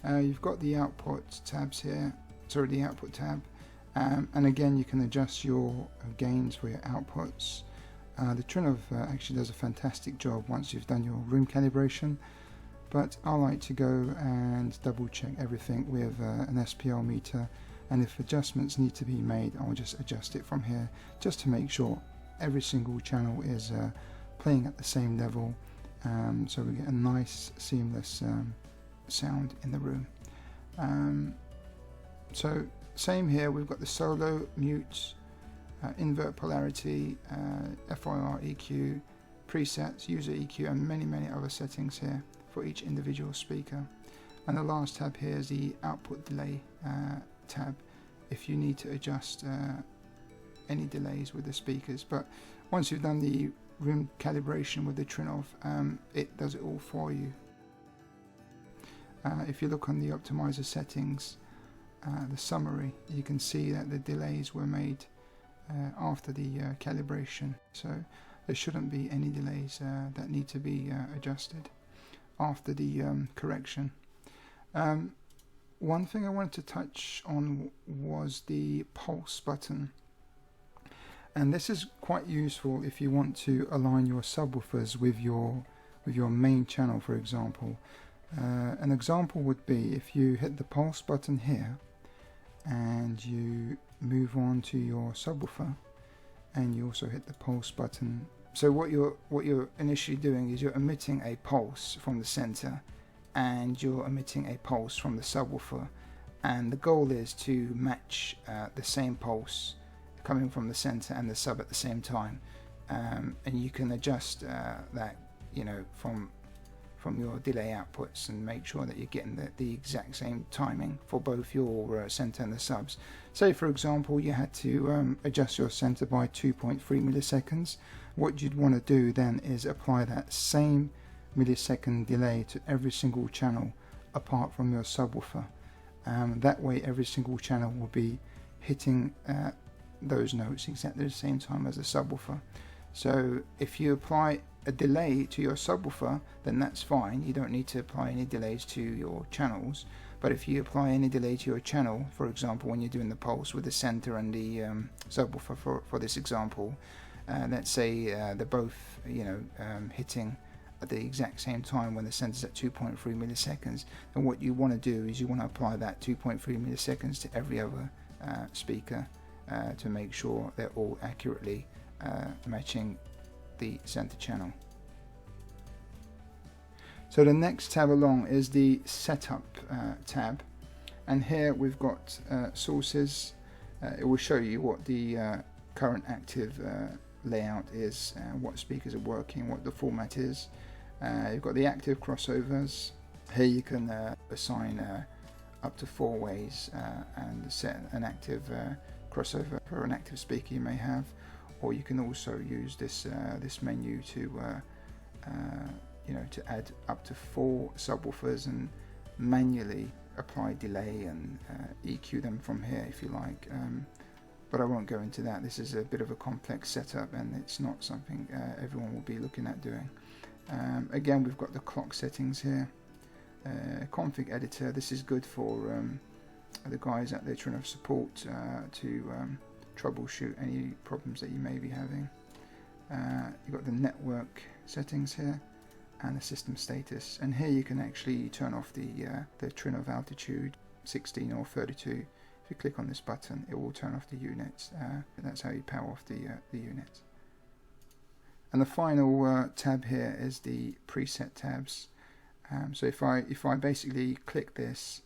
You've got the output tabs here, sorry, the output tab, and again you can adjust your gains for your outputs. The Trinnov actually does a fantastic job once you've done your room calibration, but I like to go and double check everything with an SPL meter, and if adjustments need to be made, I'll just adjust it from here, just to make sure every single channel is playing at the same level, so we get a nice seamless sound in the room. So same here, we've got the solo, mute, invert polarity, FIR, EQ, presets, user EQ, and many other settings here for each individual speaker. And the last tab here is the output delay tab, if you need to adjust any delays with the speakers. But once you've done the room calibration with the Trinnov, it does it all for you. If you look on the optimizer settings, the summary, you can see that the delays were made after the calibration, so there shouldn't be any delays that need to be adjusted after the correction. One thing I wanted to touch on was the pulse button, and this is quite useful if you want to align your subwoofers with your main channel, for example. An example would be if you hit the pulse button here and you move on to your subwoofer and you also hit the pulse button. So what you're initially doing is you're emitting a pulse from the center and you're emitting a pulse from the subwoofer, and the goal is to match the same pulse coming from the center and the sub at the same time, and you can adjust that, you know, from your delay outputs and make sure that you're getting the exact same timing for both your center and the subs. Say for example you had to adjust your center by 2.3 milliseconds. What you'd want to do then is apply that same millisecond delay to every single channel apart from your subwoofer. That way every single channel will be hitting those notes exactly the same time as the subwoofer. So if you apply a delay to your subwoofer, then that's fine, you don't need to apply any delays to your channels. But if you apply any delay to your channel, for example when you're doing the pulse with the center and the subwoofer for this example, let's say they're both, you know, hitting at the exact same time when the center's at 2.3 milliseconds, then what you want to do is you want to apply that 2.3 milliseconds to every other speaker to make sure they're all accurately matching the center channel. So the next tab along is the setup tab, and here we've got sources. It will show you what the current active layout is, what speakers are working, what the format is. You've got the active crossovers. Here you can assign up to 4 ways and set an active crossover for an active speaker you may have, or you can also use this this menu to you know, to add up to 4 subwoofers and manually apply delay and EQ them from here if you like. But I won't go into that. This is a bit of a complex setup and it's not something everyone will be looking at doing. Again, we've got the clock settings here. Config editor, this is good for the guys out there trying to support to troubleshoot any problems that you may be having. You've got the network settings here and the system status, and here you can actually turn off the Trinnov altitude 16 or 32. If you click on this button, it will turn off the units. That's how you power off the unit. And the final tab here is the preset tabs. So if I basically click this,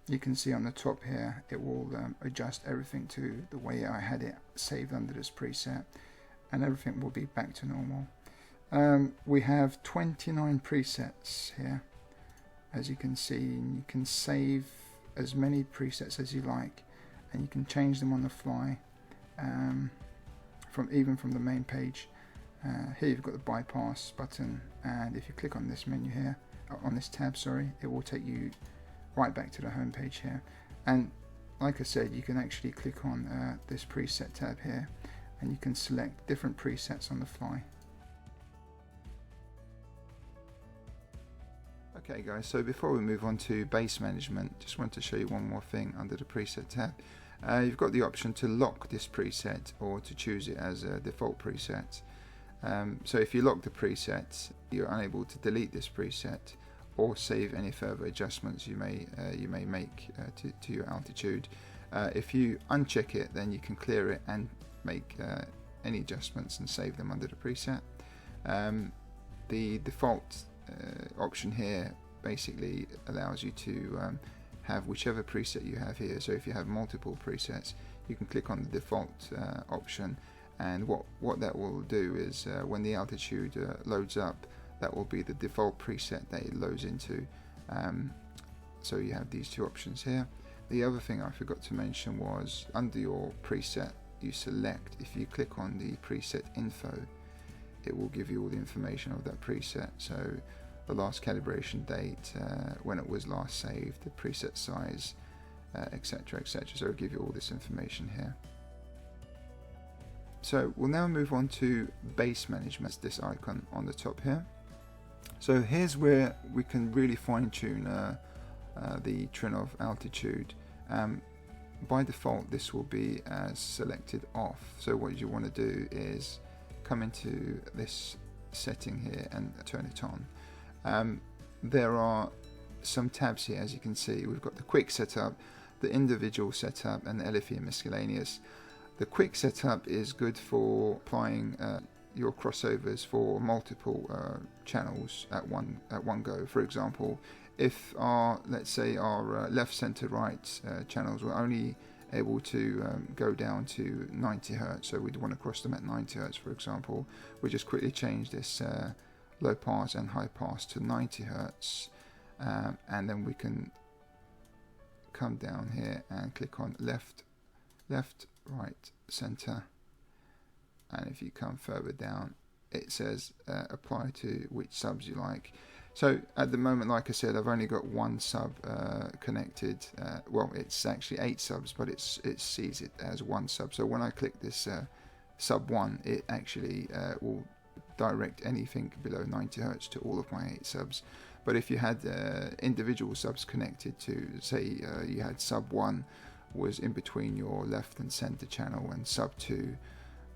you can see on the top here it will adjust everything to the way I had it saved under this preset, and everything will be back to normal. We have 29 presets here, as you can see, and you can save as many presets as you like, and you can change them on the fly even from the main page. Here you've got the bypass button, and if you click on this menu here, on this tab, sorry, it will take you right back to the home page here. And like I said, you can actually click on this preset tab here, and you can select different presets on the fly. Okay guys, so before we move on to bass management, just want to show you one more thing under the preset tab. You've got the option to lock this preset or to choose it as a default preset. So if you lock the preset, you're unable to delete this preset or save any further adjustments you may make to your altitude. If you uncheck it, then you can clear it and make any adjustments and save them under the preset. The default option here basically allows you to have whichever preset you have here. So if you have multiple presets, you can click on the default option, and what that will do is when the altitude loads up, that will be the default preset that it loads into. So you have these two options here. The other thing I forgot to mention was under your preset you select, if you click on the preset info, it will give you all the information of that preset. So the last calibration date, when it was last saved, the preset size, etc, etc. So it'll give you all this information here. So we'll now move on to bass management, this icon on the top here. So here's where we can really fine-tune the Trinnov altitude. By default this will be selected off. So what you want to do is come into this setting here and turn it on. There are some tabs here, as you can see. We've got the quick setup, the individual setup, and the LFE miscellaneous. The quick setup is good for applying your crossovers for multiple channels at one go. For example, if let's say our left, center, right channels were only able to go down to 90 Hertz, so we'd want to cross them at 90 Hertz, for example, we just quickly change this low pass and high pass to 90 Hertz, and then we can come down here and click on left, right, center, and if you come further down it says apply to which subs you like. So at the moment, like I said, I've only got one sub connected. Well, it's actually 8 subs, but it sees it as one sub. So when I click this sub 1, it actually will direct anything below 90 Hertz to all of my 8 subs. But if you had individual subs connected to, say you had sub 1 was in between your left and center channel, and sub 2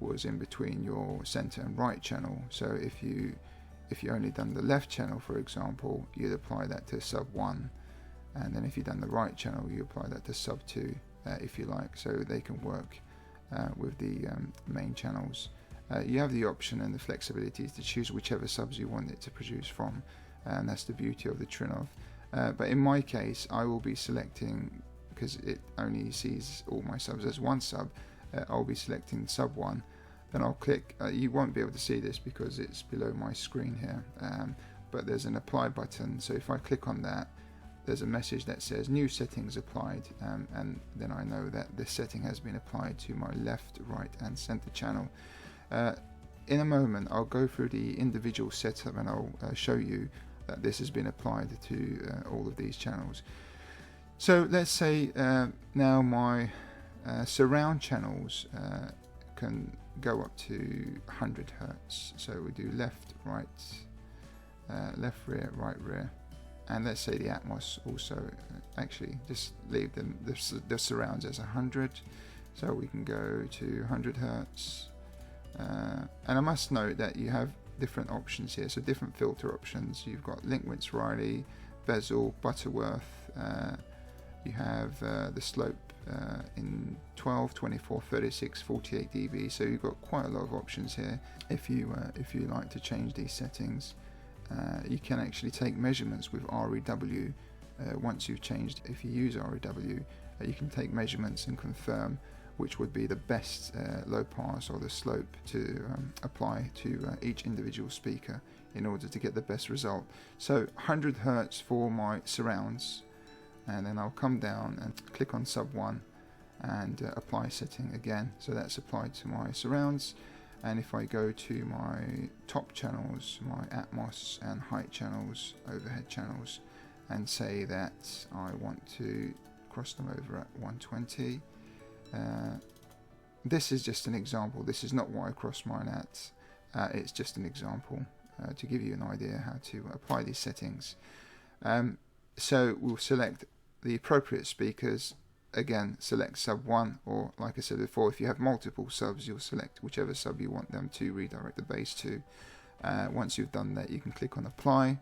was in between your center and right channel. So if you only done the left channel, for example, you'd apply that to sub 1, and then if you've done the right channel, you apply that to sub 2, if you like, so they can work with the main channels. You have the option and the flexibility to choose whichever subs you want it to produce from, and that's the beauty of the Trinnov. But in my case, I will be selecting, because it only sees all my subs as one sub, I'll be selecting sub 1. Then I'll click, you won't be able to see this because it's below my screen here, but there's an apply button. So if I click on that, there's a message that says new settings applied, and then I know that this setting has been applied to my left, right and center channel. In a moment I'll go through the individual setup and I'll show you that this has been applied to all of these channels. So let's say now my surround channels can go up to 100 Hertz. So we do left, right, left rear, right rear, and let's say the Atmos also, actually just leave them the surrounds as 100. So we can go to 100 Hertz, and I must note that you have different options here, so different filter options. You've got Linkwitz, Riley, Bezel, Butterworth. You have the slope in 12, 24, 36, 48 dB. So you've got quite a lot of options here. If you like to change these settings, you can actually take measurements with REW. Once you've changed, if you use REW, you can take measurements and confirm which would be the best low pass or the slope to apply to each individual speaker in order to get the best result. So 100 Hertz for my surrounds, and then I'll come down and click on sub 1 and apply setting again. So that's applied to my surrounds, and if I go to my top channels, my Atmos and height channels, overhead channels, and say that I want to cross them over at 120. This is just an example. This is not what I cross mine at. It's just an example to give you an idea how to apply these settings. So we'll select the appropriate speakers. Again, select sub 1, or like I said before, if you have multiple subs, you'll select whichever sub you want them to redirect the bass to. Once you've done that, you can click on apply,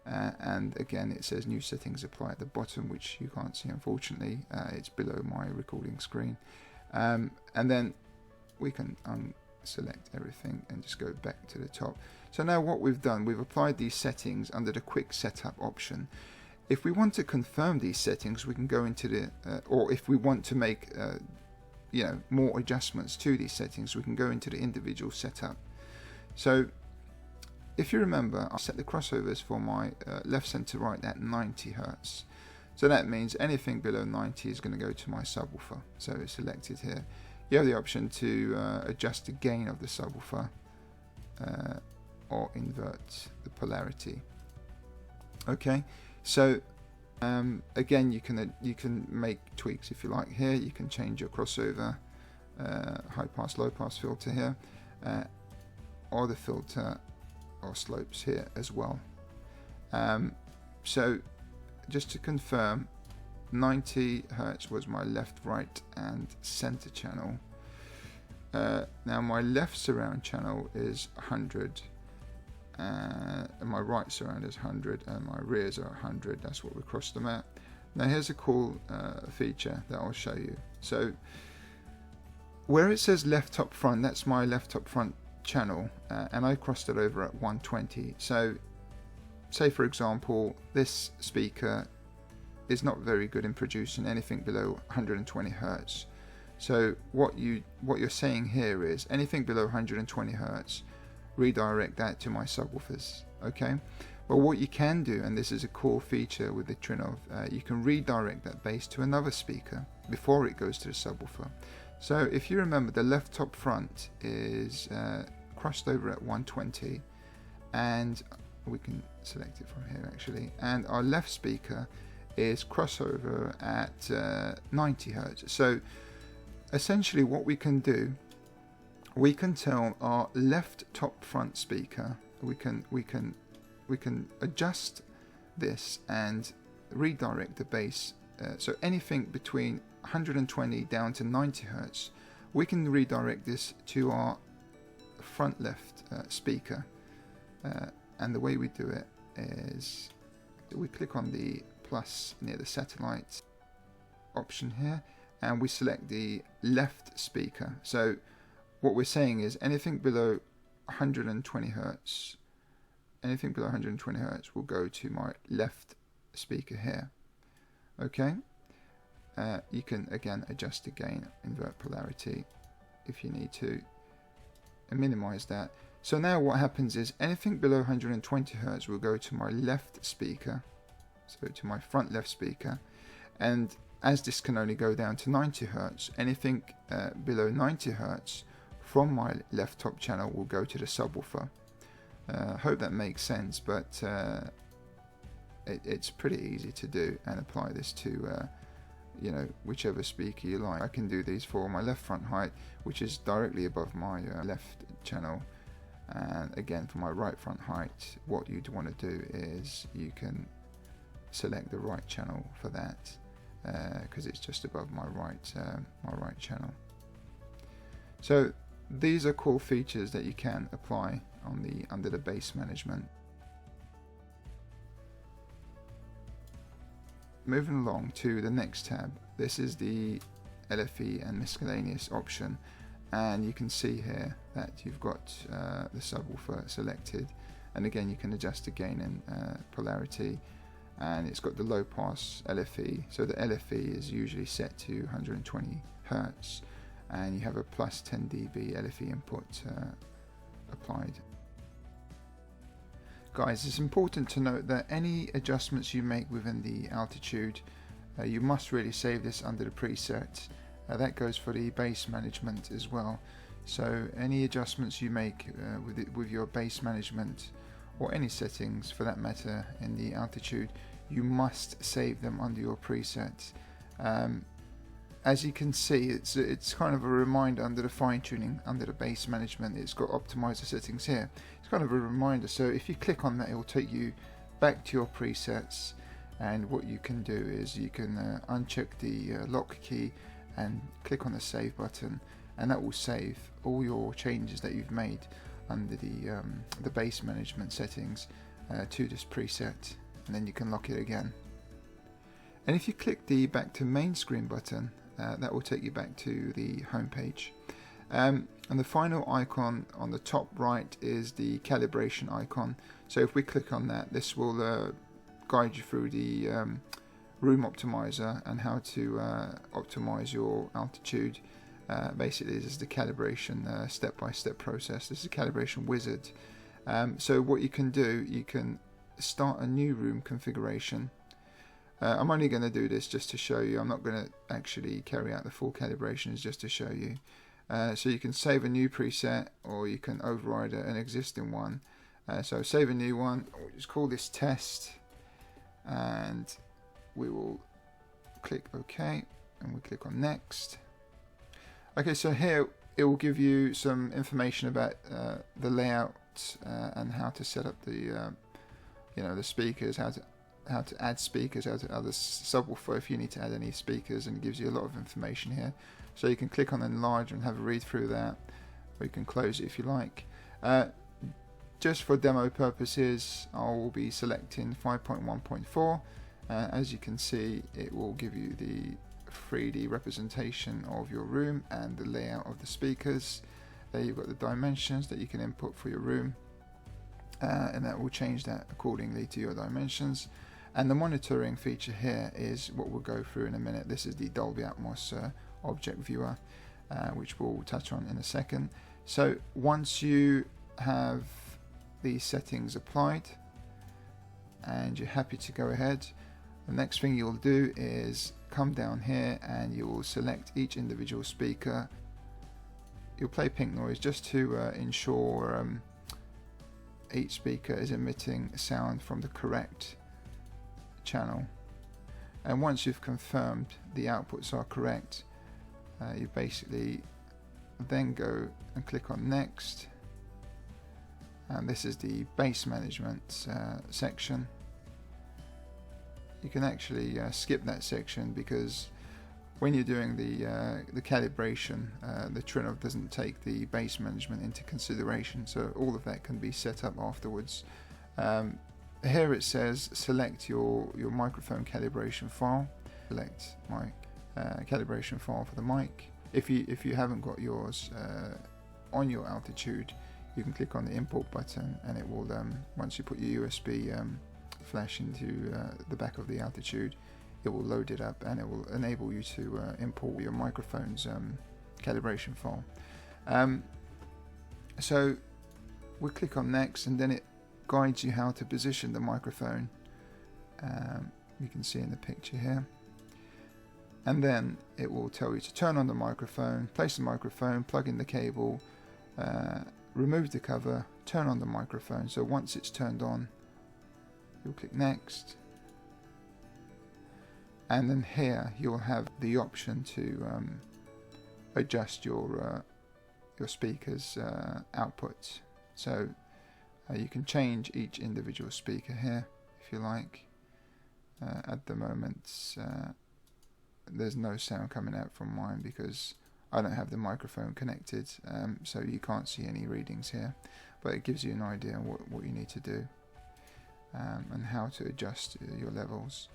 and again it says new settings apply at the bottom, which you can't see unfortunately. It's below my recording screen, and then we can unselect everything and just go back to the top. So now what we've done, we've applied these settings under the quick setup option. If we want to confirm these settings, we can go into the, or if we want to make more adjustments to these settings, we can go into the individual setup. So if you remember, I set the crossovers for my left, center, right at 90 Hertz. So that means anything below 90 is going to go to my subwoofer. So it's selected here. You have the option to adjust the gain of the subwoofer or invert the polarity. Okay. So again, you can make tweaks if you like here. You can change your crossover high pass, low pass filter here, or the filter or slopes here as well. So just to confirm, 90 Hertz was my left, right and center channel. Now my left surround channel is 100. And my right surround is 100 and my rears are 100. That's what we crossed them at. Now here's a cool feature that I'll show you. So where it says left top front, that's my left top front channel, and I crossed it over at 120. So say for example this speaker is not very good in producing anything below 120 Hertz. So what you're saying here is anything below 120 Hertz, redirect that to my subwoofers. Okay, well what you can do, and this is a cool feature with the Trinnov, you can redirect that bass to another speaker before it goes to the subwoofer. So if you remember, the left top front is crossed over at 120, and we can select it from here actually, and our left speaker is crossover at 90 Hertz. So essentially what we can do, we can tell our left top front speaker, we can adjust this and redirect the bass. So anything between 120 down to 90 Hertz, we can redirect this to our front left speaker. And the way we do it is we click on the plus near the satellite option here, and we select the left speaker. So what we're saying is anything below 120 Hertz, anything below 120 Hertz will go to my left speaker here. Okay, you can again adjust the gain, invert polarity if you need to, and minimize that. So now what happens is anything below 120 Hertz will go to my left speaker, so to my front left speaker, and as this can only go down to 90 Hertz, anything below 90 Hertz from my left top channel will go to the subwoofer. Hope that makes sense, but it's pretty easy to do and apply this to whichever speaker you like. I can do these for my left front height, which is directly above my left channel, and again for my right front height, what you'd want to do is you can select the right channel for that, because it's just above my right channel. So these are cool features that you can apply on under the bass management. Moving along to the next tab, this is the LFE and miscellaneous option, and you can see here that you've got the subwoofer selected, and again you can adjust the gain and polarity, and it's got the low pass LFE. So the LFE is usually set to 120 Hertz, and you have a plus 10 dB LFE input applied. Guys, it's important to note that any adjustments you make within the altitude, you must really save this under the preset. That goes for the bass management as well. So any adjustments you make with your bass management, or any settings for that matter in the altitude, you must save them under your preset. As you can see, it's kind of a reminder under the fine-tuning, under the base management. It's got optimizer settings here. It's kind of a reminder. So if you click on that, it will take you back to your presets. And what you can do is you can uncheck the lock key and click on the save button, and that will save all your changes that you've made under the base management settings to this preset, and then you can lock it again. And if you click the back to main screen button, that will take you back to the home page. And the final icon on the top right is the calibration icon. So if we click on that, this will guide you through the room optimizer and how to optimize your altitude. Basically, this is the calibration step-by-step process. This is a calibration wizard. So what you can do, you can start a new room configuration. I'm only going to do this just to show you. I'm not going to actually carry out the full calibrations, just to show you. So you can save a new preset, or you can override an existing one. So save a new one. We'll just call this test, and we will click OK, and we click on next. Okay, so here it will give you some information about the layout and how to set up the the speakers, how to add speakers, how to add a subwoofer if you need to add any speakers, and it gives you a lot of information here. So you can click on enlarge and have a read through that, or you can close it if you like. Just for demo purposes, I will be selecting 5.1.4. As you can see, it will give you the 3D representation of your room and the layout of the speakers. There you've got the dimensions that you can input for your room, and that will change that accordingly to your dimensions. And the monitoring feature here is what we'll go through in a minute. This is the Dolby Atmos object viewer, which we'll touch on in a second. So once you have these settings applied and you're happy to go ahead, the next thing you'll do is come down here and you will select each individual speaker. You'll play pink noise just to ensure each speaker is emitting sound from the correct channel. And once you've confirmed the outputs are correct, you basically then go and click on next, and this is the base management section. You can actually skip that section, because when you're doing the calibration, the Trinnov doesn't take the base management into consideration, so all of that can be set up afterwards. Here it says select your microphone calibration file. Select my calibration file for the mic. If you haven't got yours on your altitude, you can click on the import button, and it will once you put your USB flash into the back of the altitude, it will load it up and it will enable you to import your microphone's calibration file. So we'll click on next, and then it guides you how to position the microphone. You can see in the picture here, and then it will tell you to turn on the microphone, place the microphone, plug in the cable, remove the cover, turn on the microphone. So once it's turned on, you'll click next, and then here you'll have the option to adjust your speaker's outputs. So you can change each individual speaker here if you like. At the moment there's no sound coming out from mine because I don't have the microphone connected, so you can't see any readings here, but it gives you an idea of what you need to do and how to adjust your levels.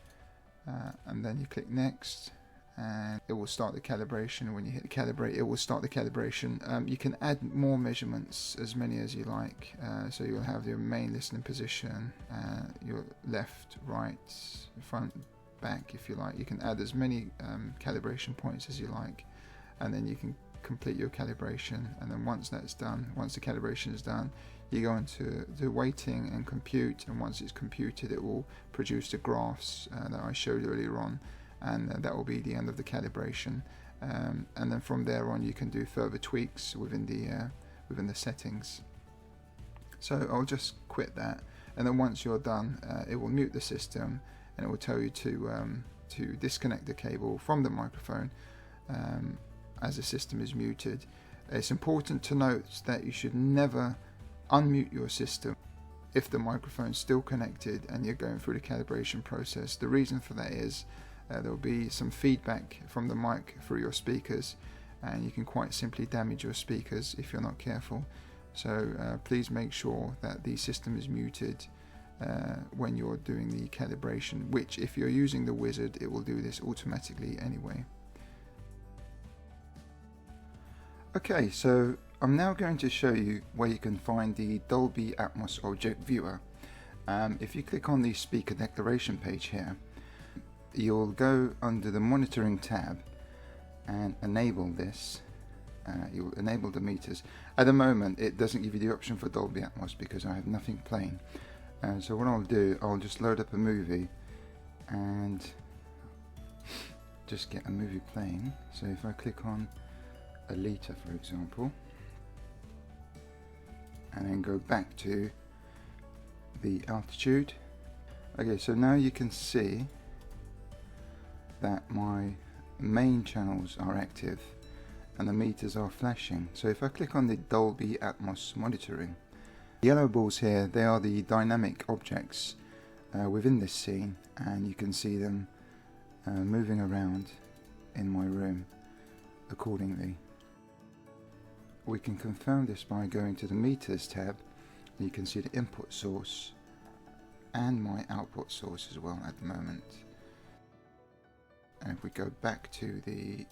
And then you click next, and it will start the calibration. When you hit calibrate, it will start the calibration. You can add more measurements, as many as you like. So you'll have your main listening position, your left, right, front, back, if you like. You can add as many calibration points as you like, and then you can complete your calibration. And then once that's done, once the calibration is done, you go into the waiting and compute, and once it's computed, it will produce the graphs that I showed earlier on, and that will be the end of the calibration. And then from there on, you can do further tweaks within the settings. So I'll just quit that, and then once you're done, it will mute the system, and it will tell you to to disconnect the cable from the microphone as the system is muted. It's important to note that you should never unmute your system if the microphone's still connected and you're going through the calibration process. The reason for that is there will be some feedback from the mic through your speakers, and you can quite simply damage your speakers if you're not careful. So please make sure that the system is muted when you're doing the calibration, which if you're using the wizard, it will do this automatically anyway. Okay, so I'm now going to show you where you can find the Dolby Atmos object viewer. If you click on the speaker declaration page here, you'll go under the monitoring tab and enable this. You'll enable the meters. At the moment it doesn't give you the option for Dolby Atmos because I have nothing playing. So what I'll do, I'll just load up a movie and just get a movie playing. So if I click on ALITA, for example, and then go back to the altitude. Okay, so now you can see that my main channels are active and the meters are flashing. So if I click on the Dolby Atmos monitoring, the yellow balls here, they are the dynamic objects within this scene, and you can see them moving around in my room accordingly. We can confirm this by going to the meters tab. You can see the input source and my output source as well at the moment. And if we go back to the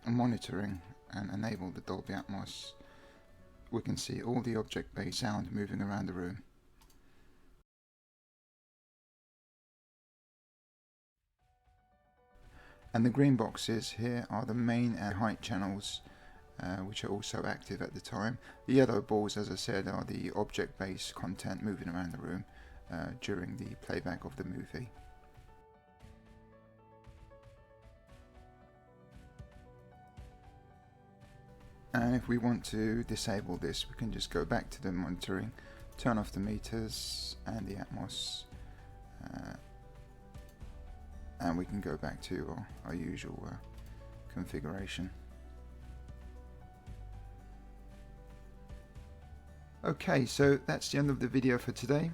monitoring and enable the Dolby Atmos, we can see all the object-based sound moving around the room. And the green boxes here are the main and height channels, which are also active at the time. The yellow balls, as I said, are the object-based content moving around the room during the playback of the movie. And if we want to disable this, we can just go back to the monitoring, turn off the meters and the Atmos, and we can go back to our usual configuration. Okay, so that's the end of the video for today.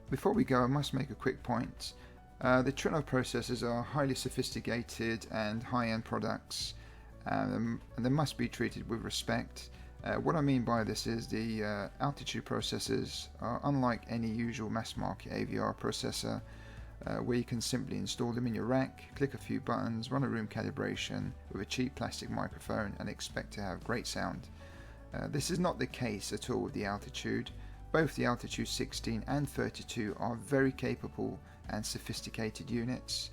Before we go, I must make a quick point. The Trinnov processors are highly sophisticated and high-end products, and they must be treated with respect. What I mean by this is the altitude processors are unlike any usual mass-market AVR processor, where you can simply install them in your rack, click a few buttons, run a room calibration with a cheap plastic microphone and expect to have great sound. This is not the case at all with the Altitude. Both the Altitude 16 and 32 are very capable and sophisticated units.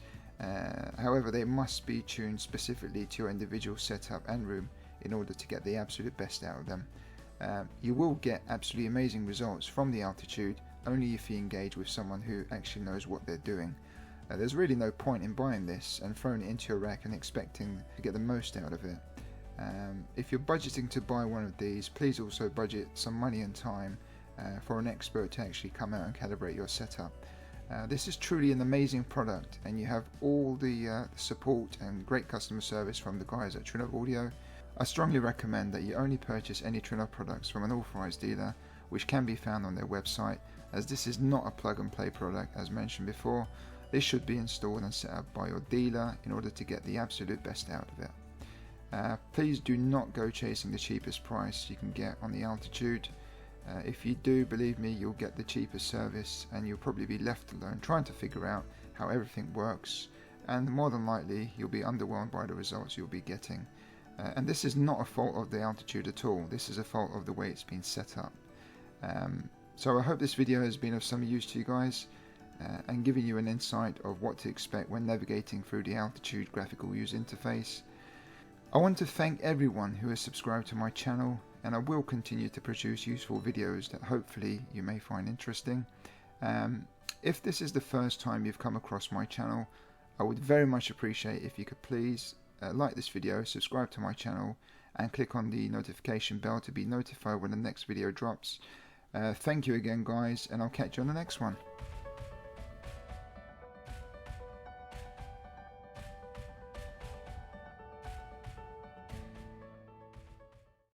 However, they must be tuned specifically to your individual setup and room in order to get the absolute best out of them. You will get absolutely amazing results from the Altitude only if you engage with someone who actually knows what they're doing. There's really no point in buying this and throwing it into your rack and expecting to get the most out of it. If you're budgeting to buy one of these, please also budget some money and time for an expert to actually come out and calibrate your setup. This is truly an amazing product, and you have all the support and great customer service from the guys at Trinnov Audio. I strongly recommend that you only purchase any Trinnov products from an authorized dealer, which can be found on their website, as this is not a plug and play product as mentioned before. This should be installed and set up by your dealer in order to get the absolute best out of it. Please do not go chasing the cheapest price you can get on the Altitude. If you do, believe me, you'll get the cheapest service and you'll probably be left alone trying to figure out how everything works, and more than likely you'll be underwhelmed by the results you'll be getting. And this is not a fault of the Altitude at all, this is a fault of the way it's been set up. So I hope this video has been of some use to you guys and giving you an insight of what to expect when navigating through the Altitude graphical user interface. I want to thank everyone who has subscribed to my channel, and I will continue to produce useful videos that hopefully you may find interesting. If this is the first time you've come across my channel, I would very much appreciate if you could please like this video, subscribe to my channel and click on the notification bell to be notified when the next video drops. Thank you again guys, and I'll catch you on the next one.